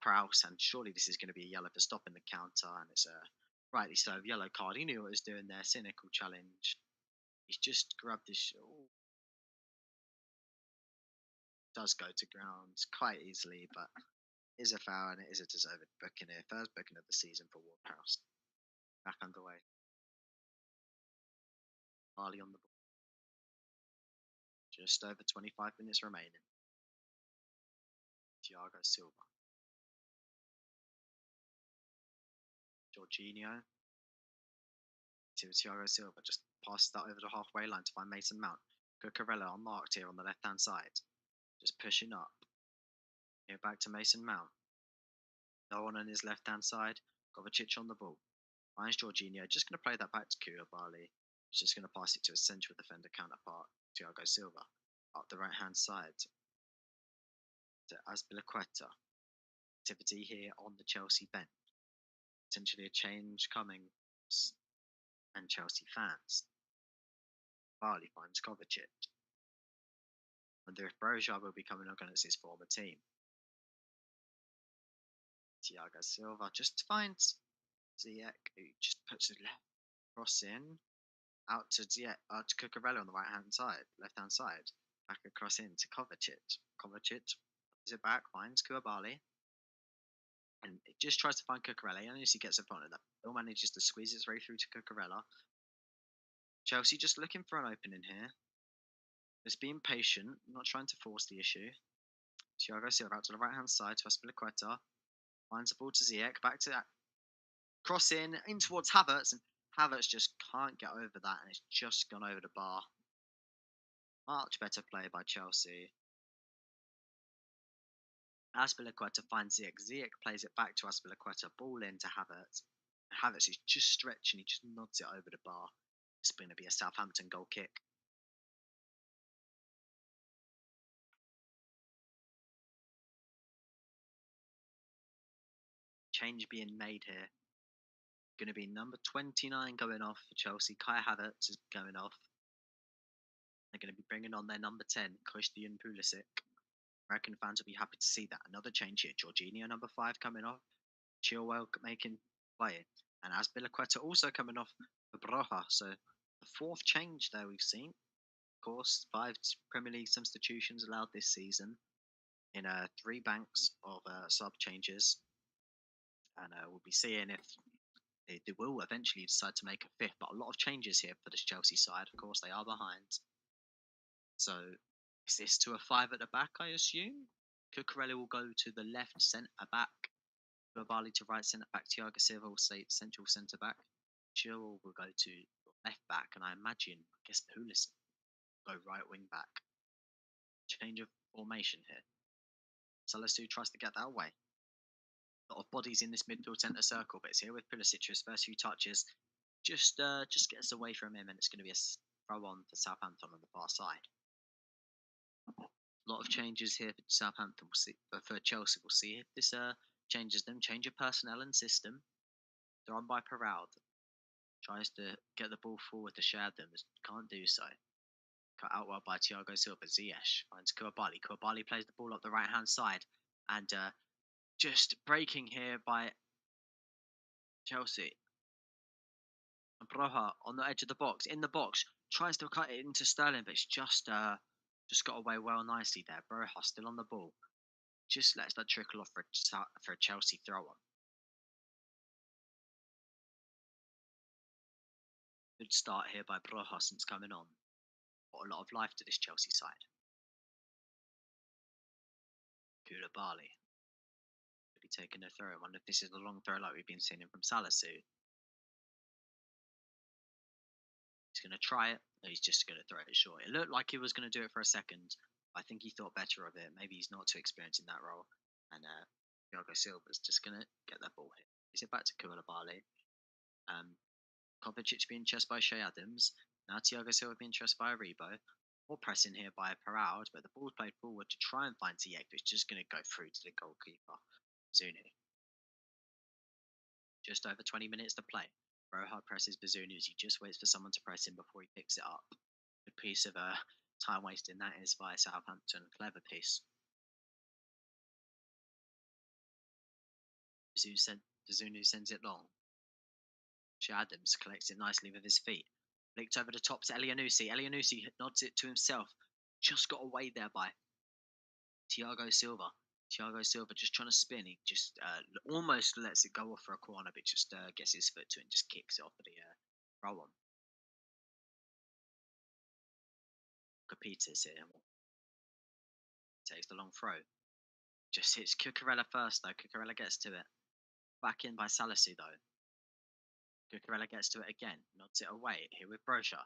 Prowse, and surely this is going to be a yellow for stopping the counter, and it's a rightly so yellow card. He knew what he was doing there. Cynical challenge. He's just grabbed his. Does go to ground quite easily, but it is a foul and it is a deserved booking here. First booking of the season for Ward-Prowse. Back underway. Harley on the ball. Just over 25 minutes remaining. Thiago Silva. Jorginho. To Thiago Silva. Just passes that over the halfway line to find Mason Mount. Cucurella unmarked here on the left-hand side. Just pushing up. Here back to Mason Mount. No one on his left-hand side. Kovacic on the ball. Finds Jorginho. Just going to play that back to Koulibaly. He's just going to pass it to his central defender counterpart, Thiago Silva. Up the right-hand side to Azpilicueta. Activity here on the Chelsea bench. Potentially a change coming. And Chelsea fans. Barley finds Kovacic. Wonder if Broja will be coming against his former team. Thiago Silva just finds Ziyech, who just puts his left cross in. Out to Ziyech, to Cucurella on the left hand side. Back across in to Kovacic. Kovacic is it back, finds Koulibaly. And it just tries to find Cucurella. And as he gets in front of that, Bill manages to squeeze its way through to Cucurella. Chelsea just looking for an opening here. Just being patient, not trying to force the issue. Thiago Silva out to the right hand side to Azpilicueta. Finds the ball to Ziyech. Back to that. Cross in towards Havertz. And Havertz just can't get over that. And it's just gone over the bar. Much better play by Chelsea. Azpilicueta finds Ziyech. Ziyech plays it back to Azpilicueta. Ball in to Havertz. Havertz is just stretching. He just nods it over the bar. It's going to be a Southampton goal kick. Change being made here. Going to be number 29 going off for Chelsea. Kai Havertz is going off. They're going to be bringing on their number 10, Christian Pulisic. American fans will be happy to see that. Another change here. Jorginho, number 5, coming off. Chilwell making play. And Azpilicueta also coming off for Broja. So the fourth change there we've seen. Of course, 5 Premier League substitutions allowed this season in 3 banks of sub changes. And we'll be seeing if they will eventually decide to make a 5th. But a lot of changes here for this Chelsea side. Of course, they are behind. So is this to a 5 at the back, I assume? Cucurella will go to the left centre back. Koulibaly to right centre back. Thiago Silva will stay central centre back. Chilwell will go to left back. And I imagine, Pulisic will go right wing back. Change of formation here. Salisu tries to get that away. A lot of bodies in this midfield centre circle, but it's here with Pulisic. His first few touches just gets away from him, and it's going to be a throw on for Southampton on the far side. A lot of changes here for Southampton. We'll see, but for Chelsea, we'll see if this changes them. Change of personnel and system. They're on by Perraud. Tries to get the ball forward to share them. Can't do so. Cut out well by Thiago Silva. Ziyech finds Koulibaly. Koulibaly plays the ball up the right hand side, and just breaking here by Chelsea. And Broja on the edge of the box, in the box, tries to cut it into Sterling, but it's just got away well nicely there. Broja still on the ball. Just lets that trickle off for a Chelsea throw on. Good start here by Broja since coming on. Got a lot of life to this Chelsea side. Koulibaly could be taking a throw. I wonder if this is the long throw like we've been seeing him from Salisu. He's going to try it. No, he's just going to throw it short. It looked like he was going to do it for a second. I think he thought better of it. Maybe he's not too experienced in that role. And Thiago Silva's just going to get that ball hit. Is it back to Koulibaly? Kovacic being chased by Shea Adams. Now Thiago Silva being chased by Aribo. More pressing here by Perraud, but the ball's played forward to try and find Ziyech, but it's just going to go through to the goalkeeper, Zuni. Just over 20 minutes to play. Broja presses Bazunu as he just waits for someone to press him before he picks it up. Good piece of time wasting that is by Southampton. Clever piece. Bazunu sends it long. Shea Adams collects it nicely with his feet. Flicked over the top to Elyounoussi. Elyounoussi nods it to himself. Just got away there by Thiago Silva. Thiago Silva just trying to spin. He just almost lets it go off for a corner, but just gets his foot to it and just kicks it off for the throw on. Walker Peters here. Takes the long throw. Just hits Cucurella first, though. Cucurella gets to it. Back in by Salisu, though. Cucurella gets to it again. Nods it away. Here with Broja.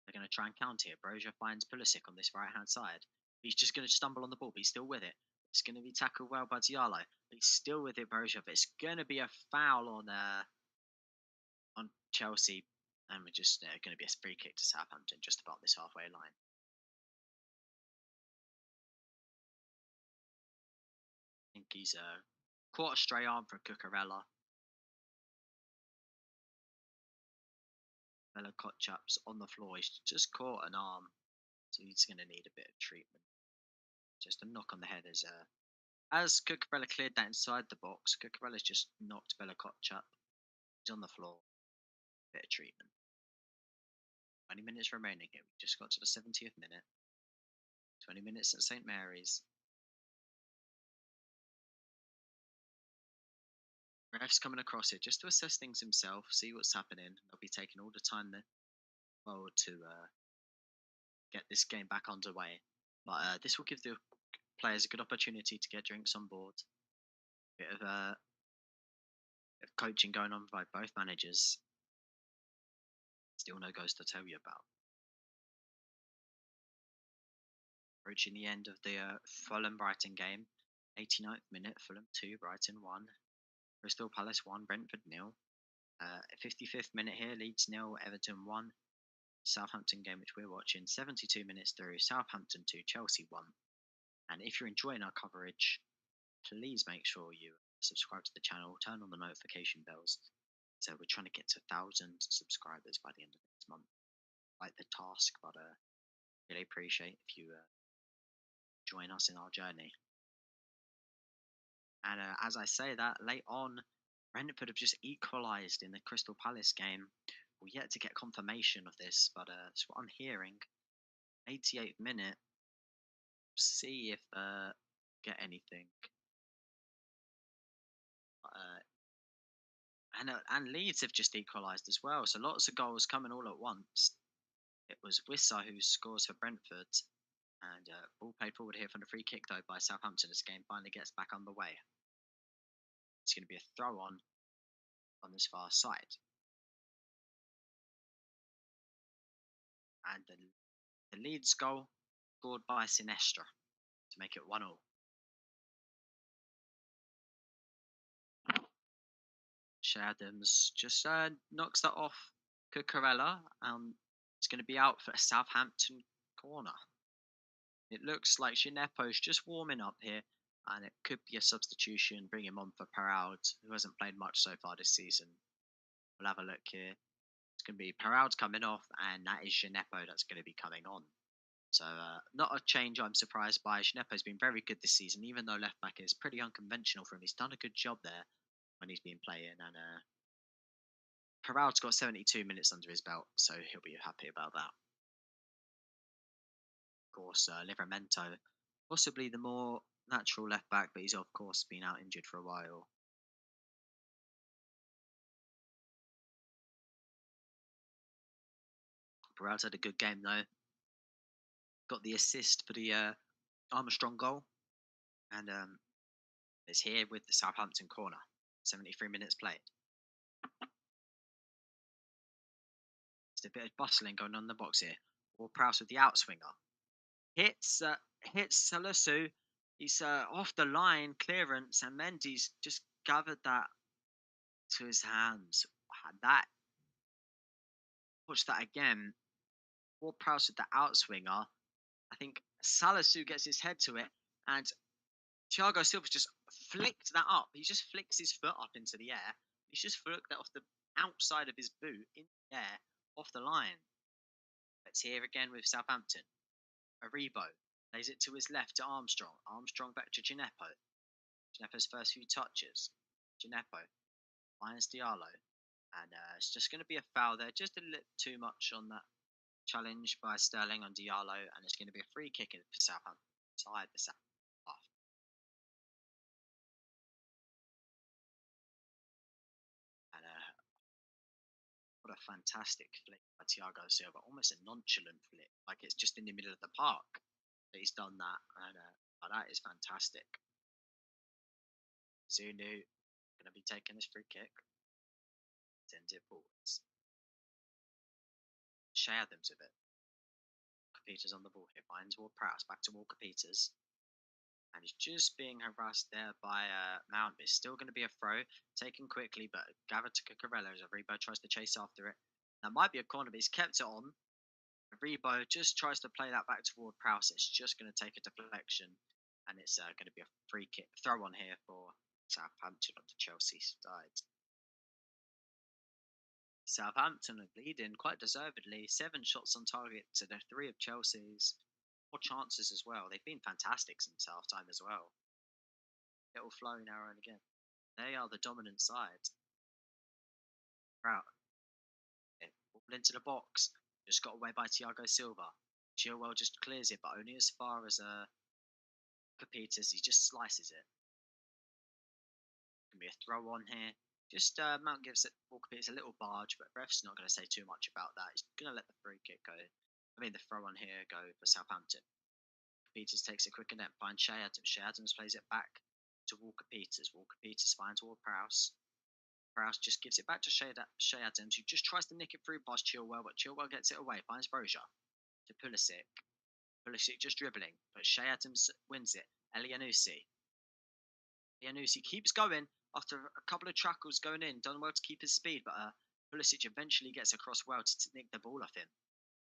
They're going to try and counter here. Broja finds Pulisic on this right-hand side. He's just going to stumble on the ball, but he's still with it. It's going to be tackled well by Diallo. He's still with it, Broja. But it's going to be a foul on Chelsea. And we're just going to be a free kick to Southampton just about this halfway line. I think he's caught a stray arm from Cucurella. Bella Kotchap's on the floor. He's just caught an arm. So he's going to need a bit of treatment. Just a knock on the head as Cucurella cleared that inside the box. Cucurella's just knocked Bella Kotchap. He's on the floor. Bit of treatment. 20 minutes remaining here. We just got to the 70th minute. 20 minutes at St. Mary's. Ref's coming across here just to assess things himself, see what's happening. They'll be taking all the time there to get this game back underway. But this will give the players a good opportunity to get drinks on board. Bit of coaching going on by both managers. Still no goals to tell you about. Reaching the end of the Fulham-Brighton game. 89th minute, Fulham 2, Brighton 1. Crystal Palace 1, Brentford 0. 55th minute here, Leeds 0, Everton 1. Southampton game which we're watching, 72 minutes through, Southampton 2, Chelsea 1. And if you're enjoying our coverage, please make sure you subscribe to the channel, turn on the notification bells. So we're trying to get to 1,000 subscribers by the end of next month. Quite the task, but really appreciate if you join us in our journey. And as I say that, late on, Brentford have just equalised in the Crystal Palace game. We're yet to get confirmation of this, but it's what I'm hearing. 88th minute. See if get anything. And Leeds have just equalised as well. So lots of goals coming all at once. It was Wissa who scores for Brentford. And ball played forward here from the free kick, though, by Southampton as the game finally gets back underway. It's going to be a throw on this far side. And the Leeds goal scored by Sinestra to make it 1-1. Adams just knocks that off Cucurella. It's going to be out for a Southampton corner. It looks like Gineppo's just warming up here, and it could be a substitution, bring him on for Paraud, who hasn't played much so far this season. We'll have a look here. It's going to be Paraud coming off, and that is Gineppo that's going to be coming on. So not a change I'm surprised by. Gineppo's been very good this season, even though left back is pretty unconventional for him. He's done a good job there when he's been playing, and Paraud's got 72 minutes under his belt, so he'll be happy about that. Of course, Livramento, possibly the more natural left back, but he's of course been out injured for a while. Paraud's had a good game though. Got the assist for the Armstrong goal, and it's here with the Southampton corner. 73 minutes played. Just a bit of bustling going on in the box here. Ward-Prowse with the outswinger. Hits Salisu. He's off the line, clearance, and Mendy's just gathered that to his hands. That, watch that again. Ward-Prowse with the outswinger. I think Salisu gets his head to it, and Thiago Silva's just flicked that up. He just flicks his foot up into the air. He's just flicked that off the outside of his boot in the air, off the line. It's here again with Southampton. Aribo lays it to his left to Armstrong. Armstrong back to Gineppo. Gineppo's first few touches. Gineppo finds Diallo. And it's just going to be a foul there. Just a little too much on that challenge by Sterling on Diallo. And it's going to be a free kick for Southampton. Inside the South half. And what a fantastic flick by Thiago Silva, almost a nonchalant flick, like it's just in the middle of the park that he's done that, and that is fantastic. Zunu going to be taking this free kick, sends it forwards. Shea Adams with it. Peters on the ball here, finds Ward Prowse, back to Walker Peters. And he's just being harassed there by Mount. It's still going to be a throw, taken quickly, but gathered to Cucurella as Aribo tries to chase after it. That might be a corner, but he's kept it on. Aribo just tries to play that back toward Prowse. It's just going to take a deflection, and it's going to be a free kick throw on here for Southampton on the Chelsea side. Southampton are leading quite deservedly. 7 shots on target to the 3 of Chelsea's. More chances as well. They've been fantastic since half time as well. Little flowing arrow and again. They are the dominant side. Proud. Ball into the box. Just got away by Thiago Silva. Chilwell just clears it, but only as far as Peters. He just slices it. Can be a throw on here. Just Mount gives it Walker Peters a little barge, but ref's not going to say too much about that. He's going to let the free kick go. The throw on here go for Southampton. Peters takes it quick and then finds Shea Adams. Shea Adams plays it back to Walker Peters. Walker Peters finds Ward Prowse. Prowse just gives it back to Shea Adams, who just tries to nick it through past Chilwell, but Chilwell gets it away. Finds Brozier to Pulisic. Pulisic just dribbling, but Shea Adams wins it. Elianusi keeps going after a couple of tackles going in. Done well to keep his speed, but Pulisic eventually gets across well to nick the ball off him.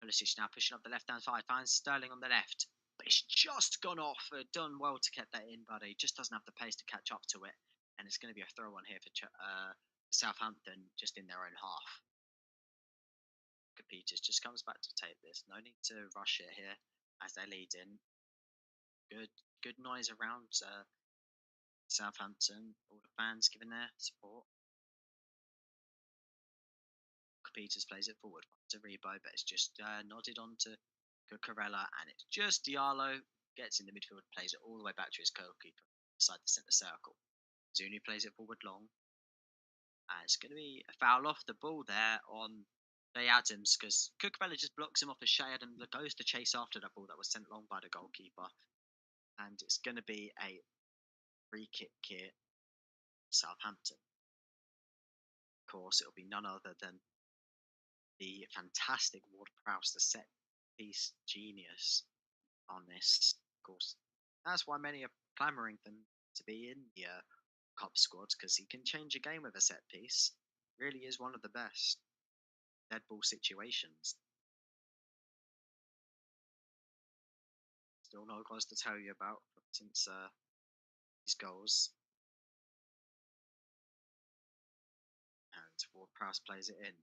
Pulisic now pushing up the left-hand side, finds Sterling on the left. But it's just gone off. Done well to get that in, but he just doesn't have the pace to catch up to it. And it's going to be a throw on here for Southampton, just in their own half. Peters just comes back to take this. No need to rush it here as they lead in. Good noise around Southampton. All the fans giving their support. Peters plays it forward to Rebo, but it's just nodded on to Cucurella, and it's just Diallo gets in the midfield, plays it all the way back to his goalkeeper beside the centre circle. Zuni plays it forward long, and it's going to be a foul off the ball there on Shea Adams, because Cucurella just blocks him off as Shea Adams goes to chase after that ball that was sent long by the goalkeeper, and it's going to be a free kick here, Southampton. Of course, it'll be none other than the fantastic Ward Prowse, the set piece genius on this. Of course, that's why many are clamouring for him to be in the cup squad, because he can change a game with a set piece. Really is one of the best dead ball situations. Still no goals to tell you about since these goals. And Ward Prowse plays it in.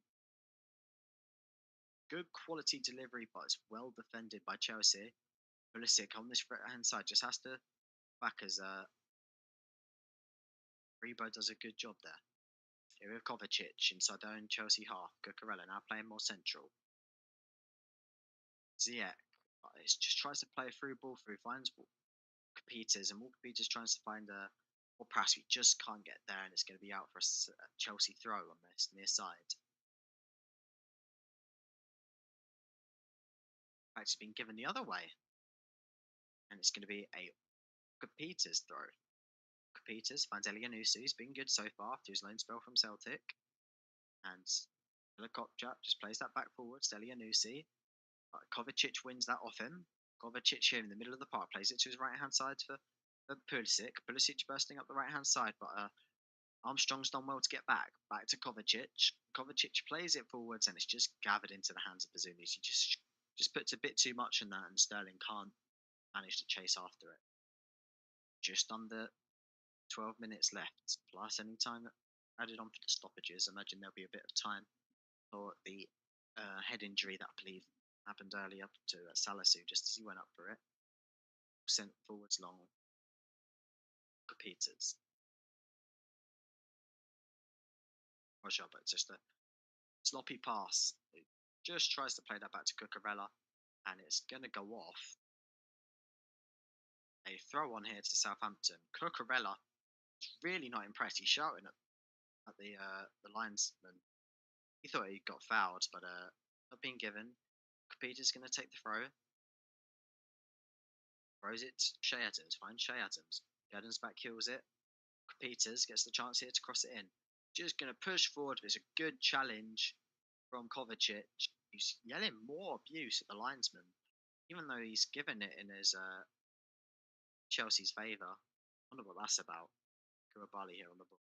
Good quality delivery, but it's well defended by Chelsea. Pulisic on this right hand side just has to back as Rebo does a good job there. Here with Kovacic inside their own Chelsea half. Cucurella now playing more central. Ziyech just tries to play a through ball through, finds Walker Peters, and Walker Peters tries to find or perhaps he just can't get there, and it's going to be out for a Chelsea throw on this near side. In fact, it's been given the other way, and it's going to be a Walker Peters throw. Walker Peters finds Elianusi, who's been good so far after his loan spell from Celtic, and Helicopter just plays that back forwards to Elianusi. Kovacic wins that off him. Kovacic here in the middle of the park plays it to his right hand side for Pulisic. Pulisic bursting up the right hand side, but Armstrong's done well to get back to Kovacic. Kovacic plays it forwards, and it's just gathered into the hands of Bazunis. He just puts a bit too much in that, and Sterling can't manage to chase after it. Just under 12 minutes left, plus any time added on for the stoppages. Imagine there'll be a bit of time for the head injury that I believe happened earlier to Salisu just as he went up for it. Sent forwards long. Peters. Roger, but just a sloppy pass. It just tries to play that back to Cucurella, and it's going to go off. A throw on here to Southampton. Cucurella is really not impressed. He's shouting at the linesman He thought he got fouled, but not being given. Peter's going to take the throw. Throws it to Shea Adams. Finds Shea Adams. Adams back kills it. Peters gets the chance here to cross it in. Just going to push forward. It's a good challenge from Kovacic. He's yelling more abuse at the linesman, even though he's given it in his Chelsea's favour. Wonder what that's about. Koulibaly here on the ball.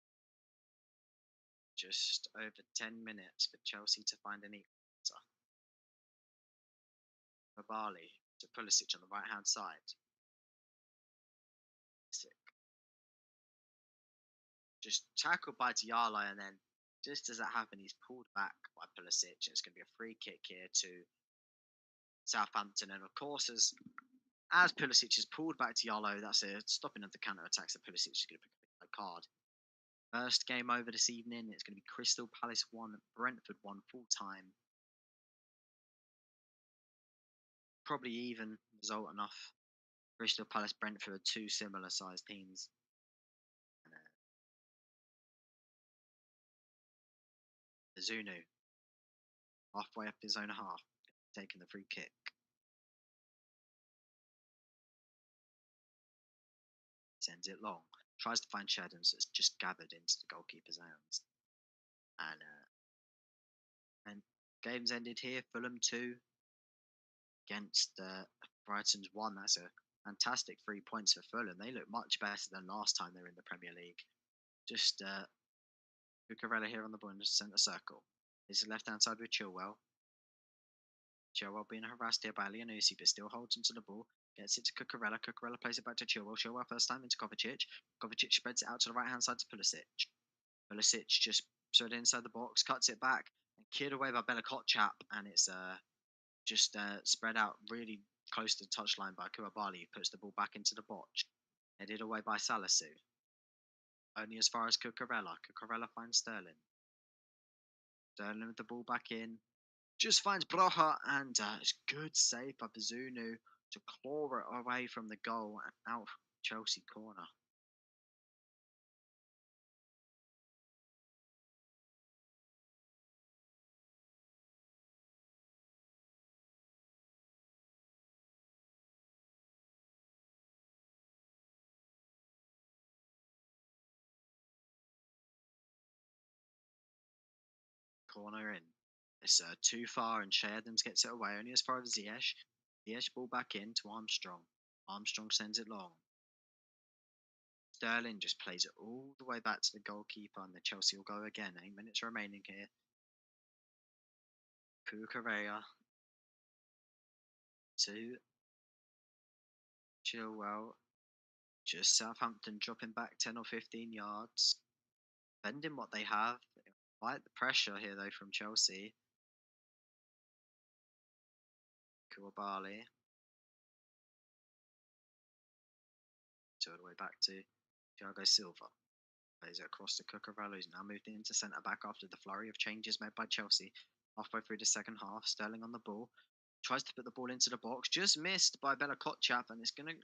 Just over 10 minutes for Chelsea to find an equaliser. Koulibaly to Pulisic on the right hand side. Just tackled by Diallo, and then just as that happened, he's pulled back by Pulisic. It's going to be a free kick here to Southampton, and of course, as Pulisic is pulled back to Diallo, that's a stopping of the counter attacks. That Pulisic is going to pick a card. First game over this evening. It's going to be Crystal Palace 1, Brentford 1 full time. Probably even result enough. Crystal Palace, Brentford are two similar sized teams. And, Zunu, halfway up his own half, taking the free kick. Sends it long. Tries to find Shadens that's just gathered into the goalkeeper's hands. And game's ended here. Fulham 2 against Brighton's 1. That's a fantastic 3 points for Fulham. They look much better than last time they were in the Premier League. Just Cucurella here on the ball in the centre circle. This is left hand side with Chilwell. Chilwell being harassed here by Lianusi, but still holds onto the ball. Gets it to Cucurella. Cucurella plays it back to Chilwell. Chilwell first time into Kovacic. Kovacic spreads it out to the right hand side to Pulisic. Pulisic just sort inside the box, cuts it back, and cleared away by Bella Kotchap, and it's just spread out really close to the touchline by Koulibaly, who puts the ball back into the box. Headed away by Salisu. Only as far as Cucurella. Cucurella finds Sterling. Sterling with the ball back in. Just finds Broja, and it's good save by Bazunu to claw it away from the goal and out Chelsea corner. Corner in. It's too far, and Shea Adams gets it away, only as far as Ziyech. Ziyech ball back in to Armstrong. Armstrong sends it long. Sterling just plays it all the way back to the goalkeeper, and the Chelsea will go again. 8 minutes remaining here. Cucurella to Chilwell. Just Southampton dropping back 10 or 15 yards. Bending what they have. Fight the pressure here, though, from Chelsea. Koulibaly. All the way back to Thiago Silva. Plays it across to Cucurella, who's now moved into centre back after the flurry of changes made by Chelsea. Halfway through the second half, Sterling on the ball. Tries to put the ball into the box. Just missed by Bella Kotchap, and it's going to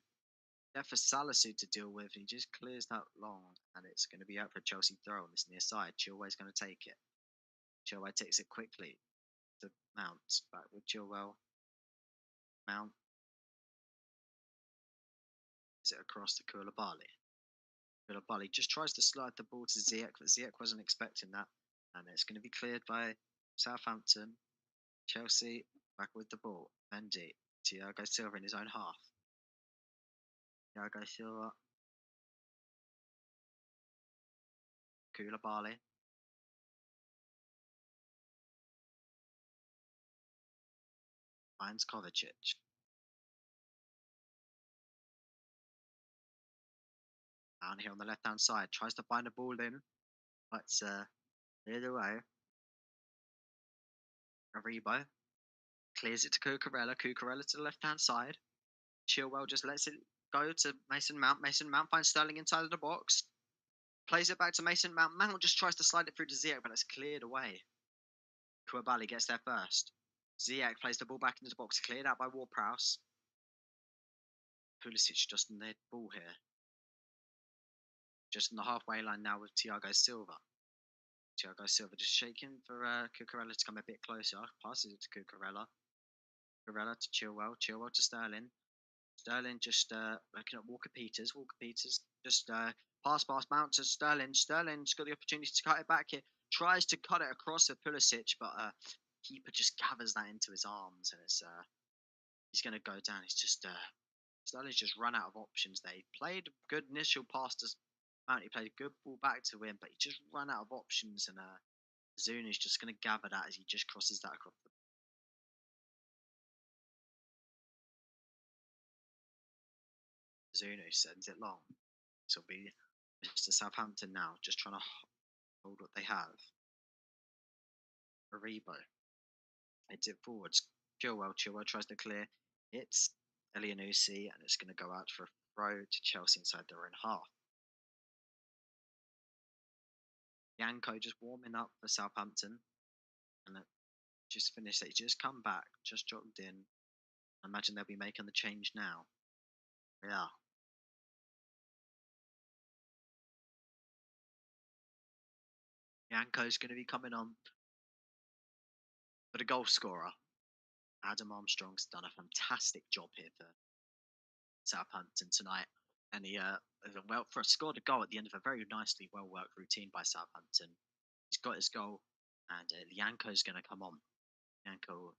get for Salisu to deal with. He just clears that long, and it's going to be out for a Chelsea throw on this near side. Chilwell's going to take it. Chilwell takes it quickly to Mount. Back with Chilwell. Mount. Is it across to Koulibaly? Koulibaly just tries to slide the ball to Ziyech, but Ziyech wasn't expecting that. And it's going to be cleared by Southampton. Chelsea back with the ball. Mendy. Thiago Silva in his own half. Thiago Silva. Koulibaly. Finds Kovacic. Down here on the left hand side. Tries to find the ball in. But cleared away. Aribo. Clears it to Cucurella. Cucurella to the left hand side. Chilwell just lets it go to Mason Mount. Mason Mount finds Sterling inside of the box. Plays it back to Mason Mount. Mount just tries to slide it through to Ziyech, but it's cleared away. Koulibaly gets there first. Ziyech plays the ball back into the box. Cleared out by Ward-Prowse. Pulisic just on the ball here. Just on the halfway line now with Thiago Silva. Thiago Silva just shaking for Cucurella to come a bit closer. Passes it to Cucurella. Cucurella to Chilwell. Chilwell to Sterling. Sterling just looking at Walker Peters. Walker Peters just pass Mount to Sterling. Sterling's got the opportunity to cut it back here. Tries to cut it across to Pulisic, but keeper just gathers that into his arms, and it's he's going to go down. He's just Sterling's just run out of options there. He played a good initial pass to Mount. He played a good ball back to him, but he just ran out of options, and Zunu's just going to gather that as he just crosses that across the Zunu sends it long. This will be Mr. Southampton now, just trying to hold what they have. Aribo heads it forwards. Chilwell tries to clear. It's Elianusi, and it's going to go out for a throw to Chelsea inside their own half. Yanko just warming up for Southampton, and just finished. They just come back, just jogged in. I imagine they'll be making the change now. Yeah. Yanko's going to be coming on for the goal scorer. Adam Armstrong's done a fantastic job here for Southampton tonight, and he scored a goal at the end of a very nicely well worked routine by Southampton. He's got his goal, and Yanko's going to come on. Yanko,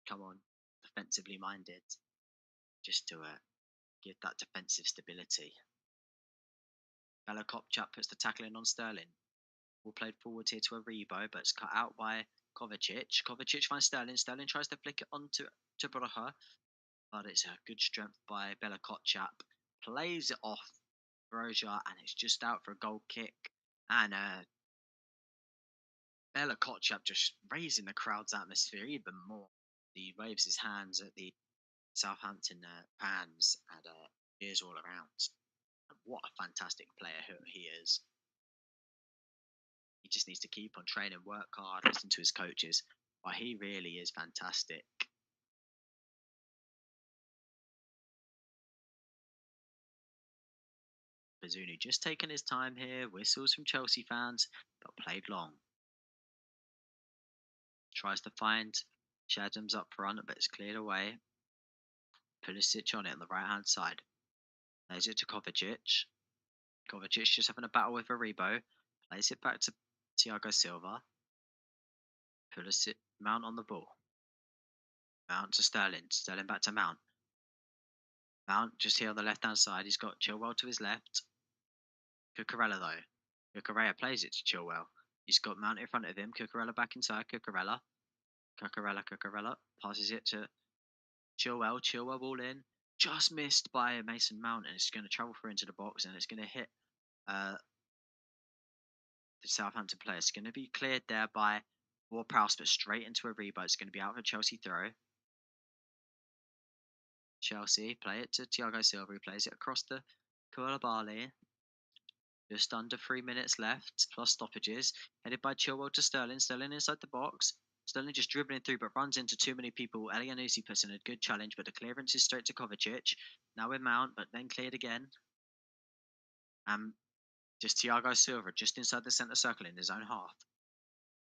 come on, defensively minded, just to give that defensive stability. Bella Kopchak puts the tackle in on Sterling. Ball played forward here to Aribo, but it's cut out by Kovacic. Kovacic finds Sterling. Sterling tries to flick it on to Broja, but it's a good strength by Bella Kopchak. Plays it off Broja, and it's just out for a goal kick. And Bella Kopchak just raising the crowd's atmosphere even more. He waves his hands at the Southampton fans and cheers all around. And what a fantastic player he is. He just needs to keep on training, work hard, listen to his coaches. But he really is fantastic. Bazunu just taking his time here. Whistles from Chelsea fans, but played long. Tries to find Shadham's up front, but it's cleared away. Pulisic on it on the right hand side. There's it to Kovacic. Kovacic just having a battle with Aribo. Plays it back to Thiago Silva. Pulisic, Mount on the ball. Mount to Sterling. Sterling back to Mount. Mount just here on the left hand side. He's got Chilwell to his left. Cucurella though. Cucurella plays it to Chilwell. He's got Mount in front of him. Cucurella back inside. Cucurella passes it to Chilwell. Chilwell ball in. Just missed by Mason Mount, and it's going to travel through into the box, and it's going to hit the Southampton player. It's going to be cleared there by Ward-Prowse, but straight into a rebound. It's going to be out for Chelsea throw. Chelsea play it to Thiago Silva. He plays it across the Koulibaly. Just under 3 minutes left, plus stoppages. Headed by Chilwell to Sterling. Sterling inside the box. Sterling just dribbling through, but runs into too many people. Elianusi puts in a good challenge, but the clearance is straight to Kovacic. Now with Mount, but then cleared again. Just Thiago Silva, just inside the centre circle in his own half.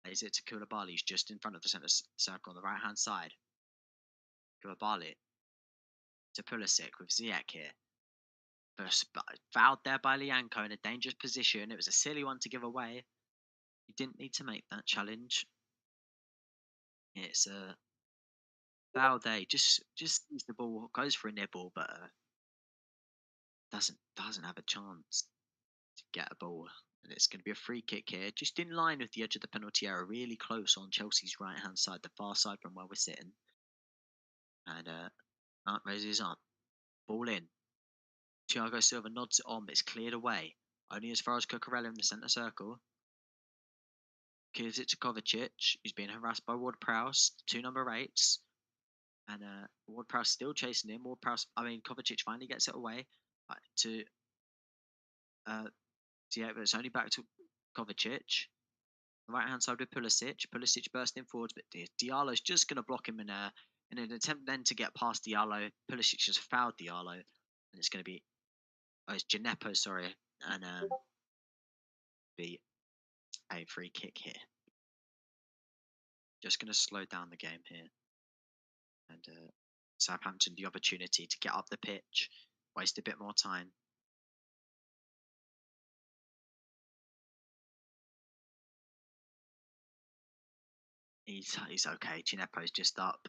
Plays it to Koulibaly, who's just in front of the centre circle on the right-hand side. Koulibaly to Pulisic with Ziyech here. First, fouled there by Lianco in a dangerous position. It was a silly one to give away. He didn't need to make that challenge. It's a foul there. Just sees the ball, goes for a nibble, but doesn't have a chance to get a ball. And it's going to be a free kick here, just in line with the edge of the penalty area, really close on Chelsea's right hand side, the far side from where we're sitting. And Mount raises his arm. Ball in. Thiago Silva nods it on, but it's cleared away. Only as far as Cucurella in the centre circle. Gives it to Kovacic, who's being harassed by Ward-Prowse, 2 number 8s. And Ward-Prowse still chasing him. Kovacic finally gets it away to yeah, but it's only back to Kovacic. The right hand side with Pulisic. Pulisic bursting forwards, but Diallo's just going to block him in an attempt then to get past Diallo. Pulisic just fouled Diallo, and it's going to be it's Gineppo, sorry, and be a free kick here. Just going to slow down the game here. And Southampton the opportunity to get up the pitch, waste a bit more time. He's okay. Gineppo's just up.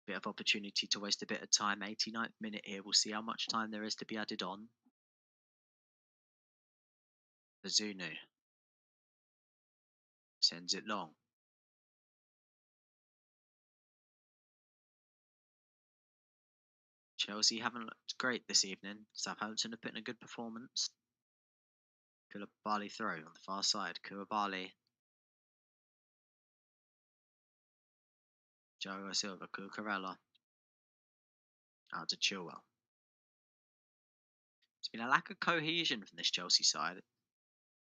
Bit of opportunity to waste a bit of time. 89th minute here. We'll see how much time there is to be added on. Bazunu sends it long. Chelsea haven't looked great this evening. Southampton have put in a good performance. Koulibaly throw on the far side. Koulibaly. Joe Silva. Cucurella. Out to Chilwell. There's been a lack of cohesion from this Chelsea side.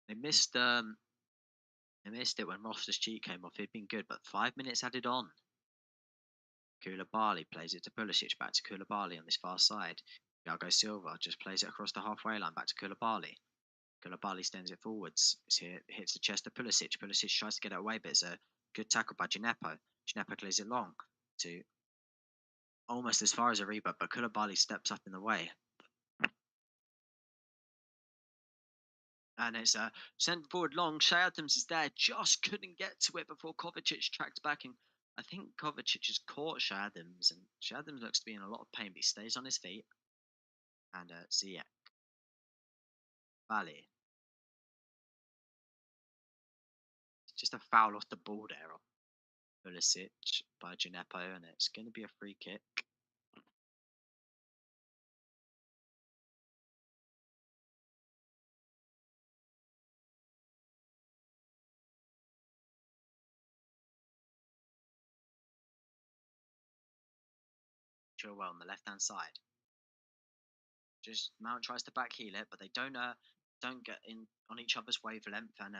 They missed it when Loftus-Cheek came off. He'd been good, but 5 minutes added on. Koulibaly plays it to Pulisic, back to Koulibaly on this far side. Thiago Silva just plays it across the halfway line, back to Koulibaly. Koulibaly stands it forwards. It hits the chest of Pulisic. Pulisic tries to get it away, but it's a good tackle by Gineppo. Gineppo clears it long to almost as far as Ariba, but Koulibaly steps up in the way. And it's sent forward long. Shea Adams is there, just couldn't get to it before Kovacic tracked back. And I think Kovacic has caught Shea Adams, and Shea Adams looks to be in a lot of pain, but he stays on his feet. And Ziyech. Bali. Just a foul off the ball there off Pulisic by Gineppo, and it's going to be a free kick. Chilwell on the left-hand side. Just Mount tries to backheel it, but they don't get in on each other's wavelength, and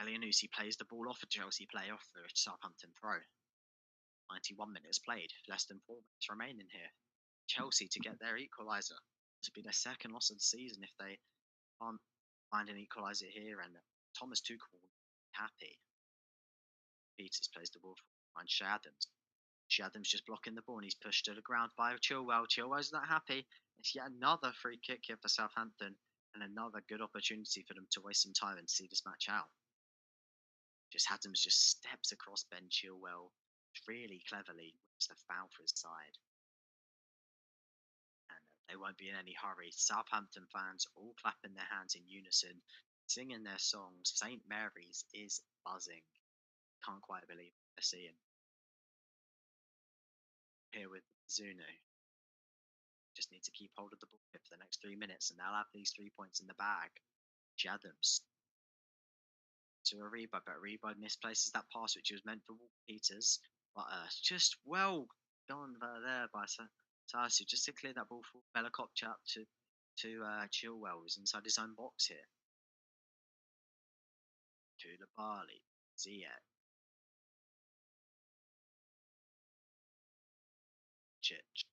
Elianusi plays the ball off a Chelsea play off the Southampton throw. 91 minutes played, less than 4 minutes remaining here. Chelsea to get their equaliser. This will be their second loss of the season if they can't find an equaliser here, and Thomas Tuchel will be happy. Peters plays the ball behind Shea Adams. Shea Adams just blocking the ball, and he's pushed to the ground by Chilwell. Chilwell's not happy. It's yet another free kick here for Southampton, and another good opportunity for them to waste some time and see this match out. Just Adams just steps across Ben Chilwell really cleverly, wins the foul for his side. And they won't be in any hurry. Southampton fans all clapping their hands in unison, singing their songs. St. Mary's is buzzing. Can't quite believe what they're seeing. Here with Zuno. Just need to keep hold of the ball for the next 3 minutes, and they'll have these 3 points in the bag. Adams to Ariba, but Ariba misplaces that pass, which was meant for Walker Peters. But just well done there by Tarsu, just to clear that ball for Bella Kopchap to Chilwell, who's inside his own box here. Koulibaly, Ziyech, Chich.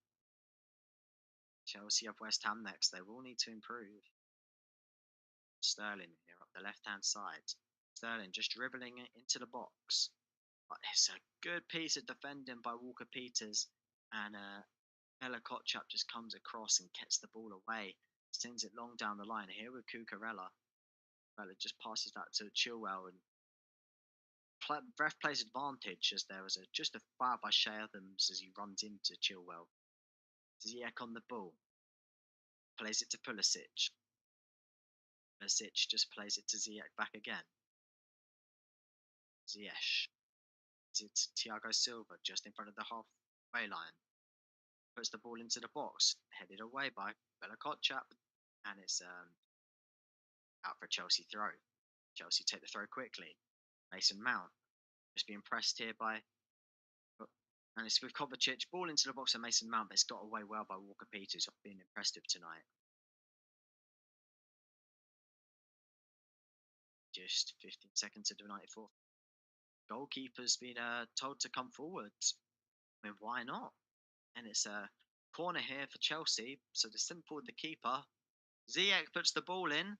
Chelsea have West Ham next. They will need to improve. Sterling here up the left-hand side. Sterling just dribbling it into the box. But it's a good piece of defending by Walker Peters. And Bella Kotchap just comes across and gets the ball away. Sends it long down the line. Here with Cucurella. Bella just passes that to Chilwell. And ref plays advantage as there was just a foul by Shea Adams as he runs into Chilwell. Ziyech on the ball. Plays it to Pulisic. Pulisic just plays it to Ziyech back again. Ziyech. It's Thiago Silva just in front of the halfway line. Puts the ball into the box, headed away by Bella Kotchap, and it's out for a Chelsea throw. Chelsea take the throw quickly. Mason Mount just being pressed here by, and it's with Kovacic, ball into the box of Mason Mount, but it's got away well by Walker Peters, being impressive tonight. Just 15 seconds to the 94th. Goalkeeper's been told to come forward. I mean, why not? And it's a corner here for Chelsea. So they send forward the keeper. Ziyech puts the ball in,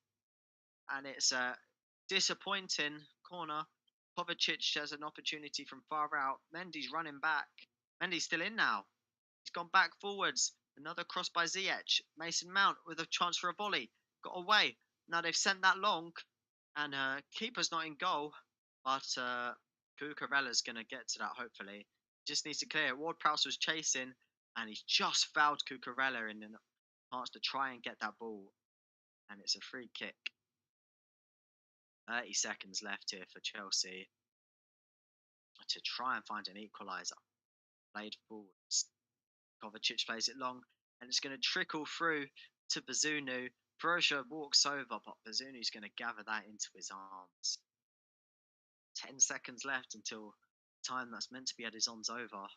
and it's disappointing corner. Kovacic has an opportunity from far out. Mendy's running back. Mendy's still in now. He's gone back forwards. Another cross by Ziyech. Mason Mount with a chance for a volley. Got away. Now they've sent that long. And keeper's not in goal. But Cucurella's going to get to that, hopefully. Just needs to clear it. Ward-Prowse was chasing. And he's just fouled Cucurella in the chance to try and get that ball. And it's a free kick. 30 seconds left here for Chelsea to try and find an equaliser. Played forwards. Kovacic plays it long, and it's going to trickle through to Bazunu. Broja walks over, but Bazunu's going to gather that into his arms. 10 seconds left until time that's meant to be at his on's over.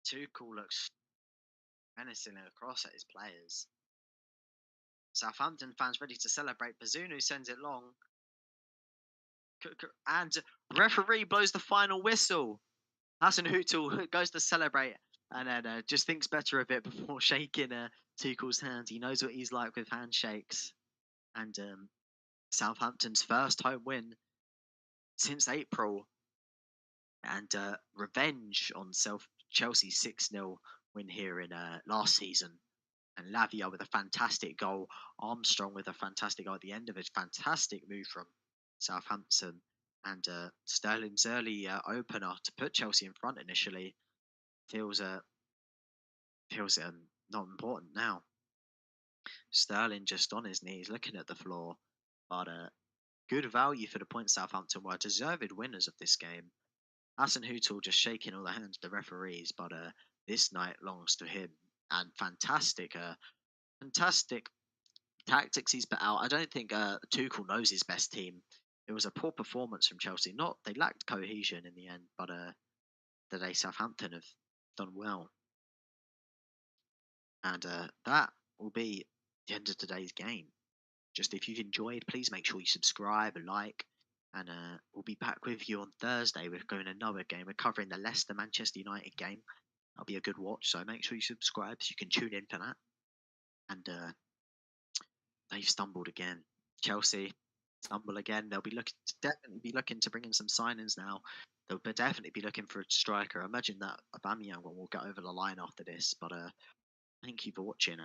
Tuchel looks menacing across at his players. Southampton fans ready to celebrate. Bazunu sends it long. And referee blows the final whistle. Hassan Hutel goes to celebrate and then just thinks better of it before shaking Tuchel's hand. He knows what he's like with handshakes. And Southampton's first home win since April. And revenge on Chelsea's 6-0 win here in last season. And Lavia with a fantastic goal. Armstrong with a fantastic goal at the end of it. Fantastic move from Southampton. And Sterling's early opener to put Chelsea in front initially feels not important now. Sterling just on his knees, looking at the floor. But good value for the points. Southampton were deserved winners of this game. Hassan Hutel just shaking all the hands of the referees, but this night belongs to him. And fantastic tactics he's put out. I don't think Tuchel knows his best team. It was a poor performance from Chelsea. They lacked cohesion in the end, but today Southampton have done well. And that will be the end of today's game. Just if you've enjoyed, please make sure you subscribe and like. And we'll be back with you on Thursday. We're going another game. We're covering the Leicester-Manchester United game. That'll be a good watch. So make sure you subscribe so you can tune in for that. And they've stumbled again. Chelsea stumble again. They'll be definitely looking to bring in some signings now. They'll definitely be looking for a striker. I imagine that Aubameyang will get over the line after this. But thank you for watching.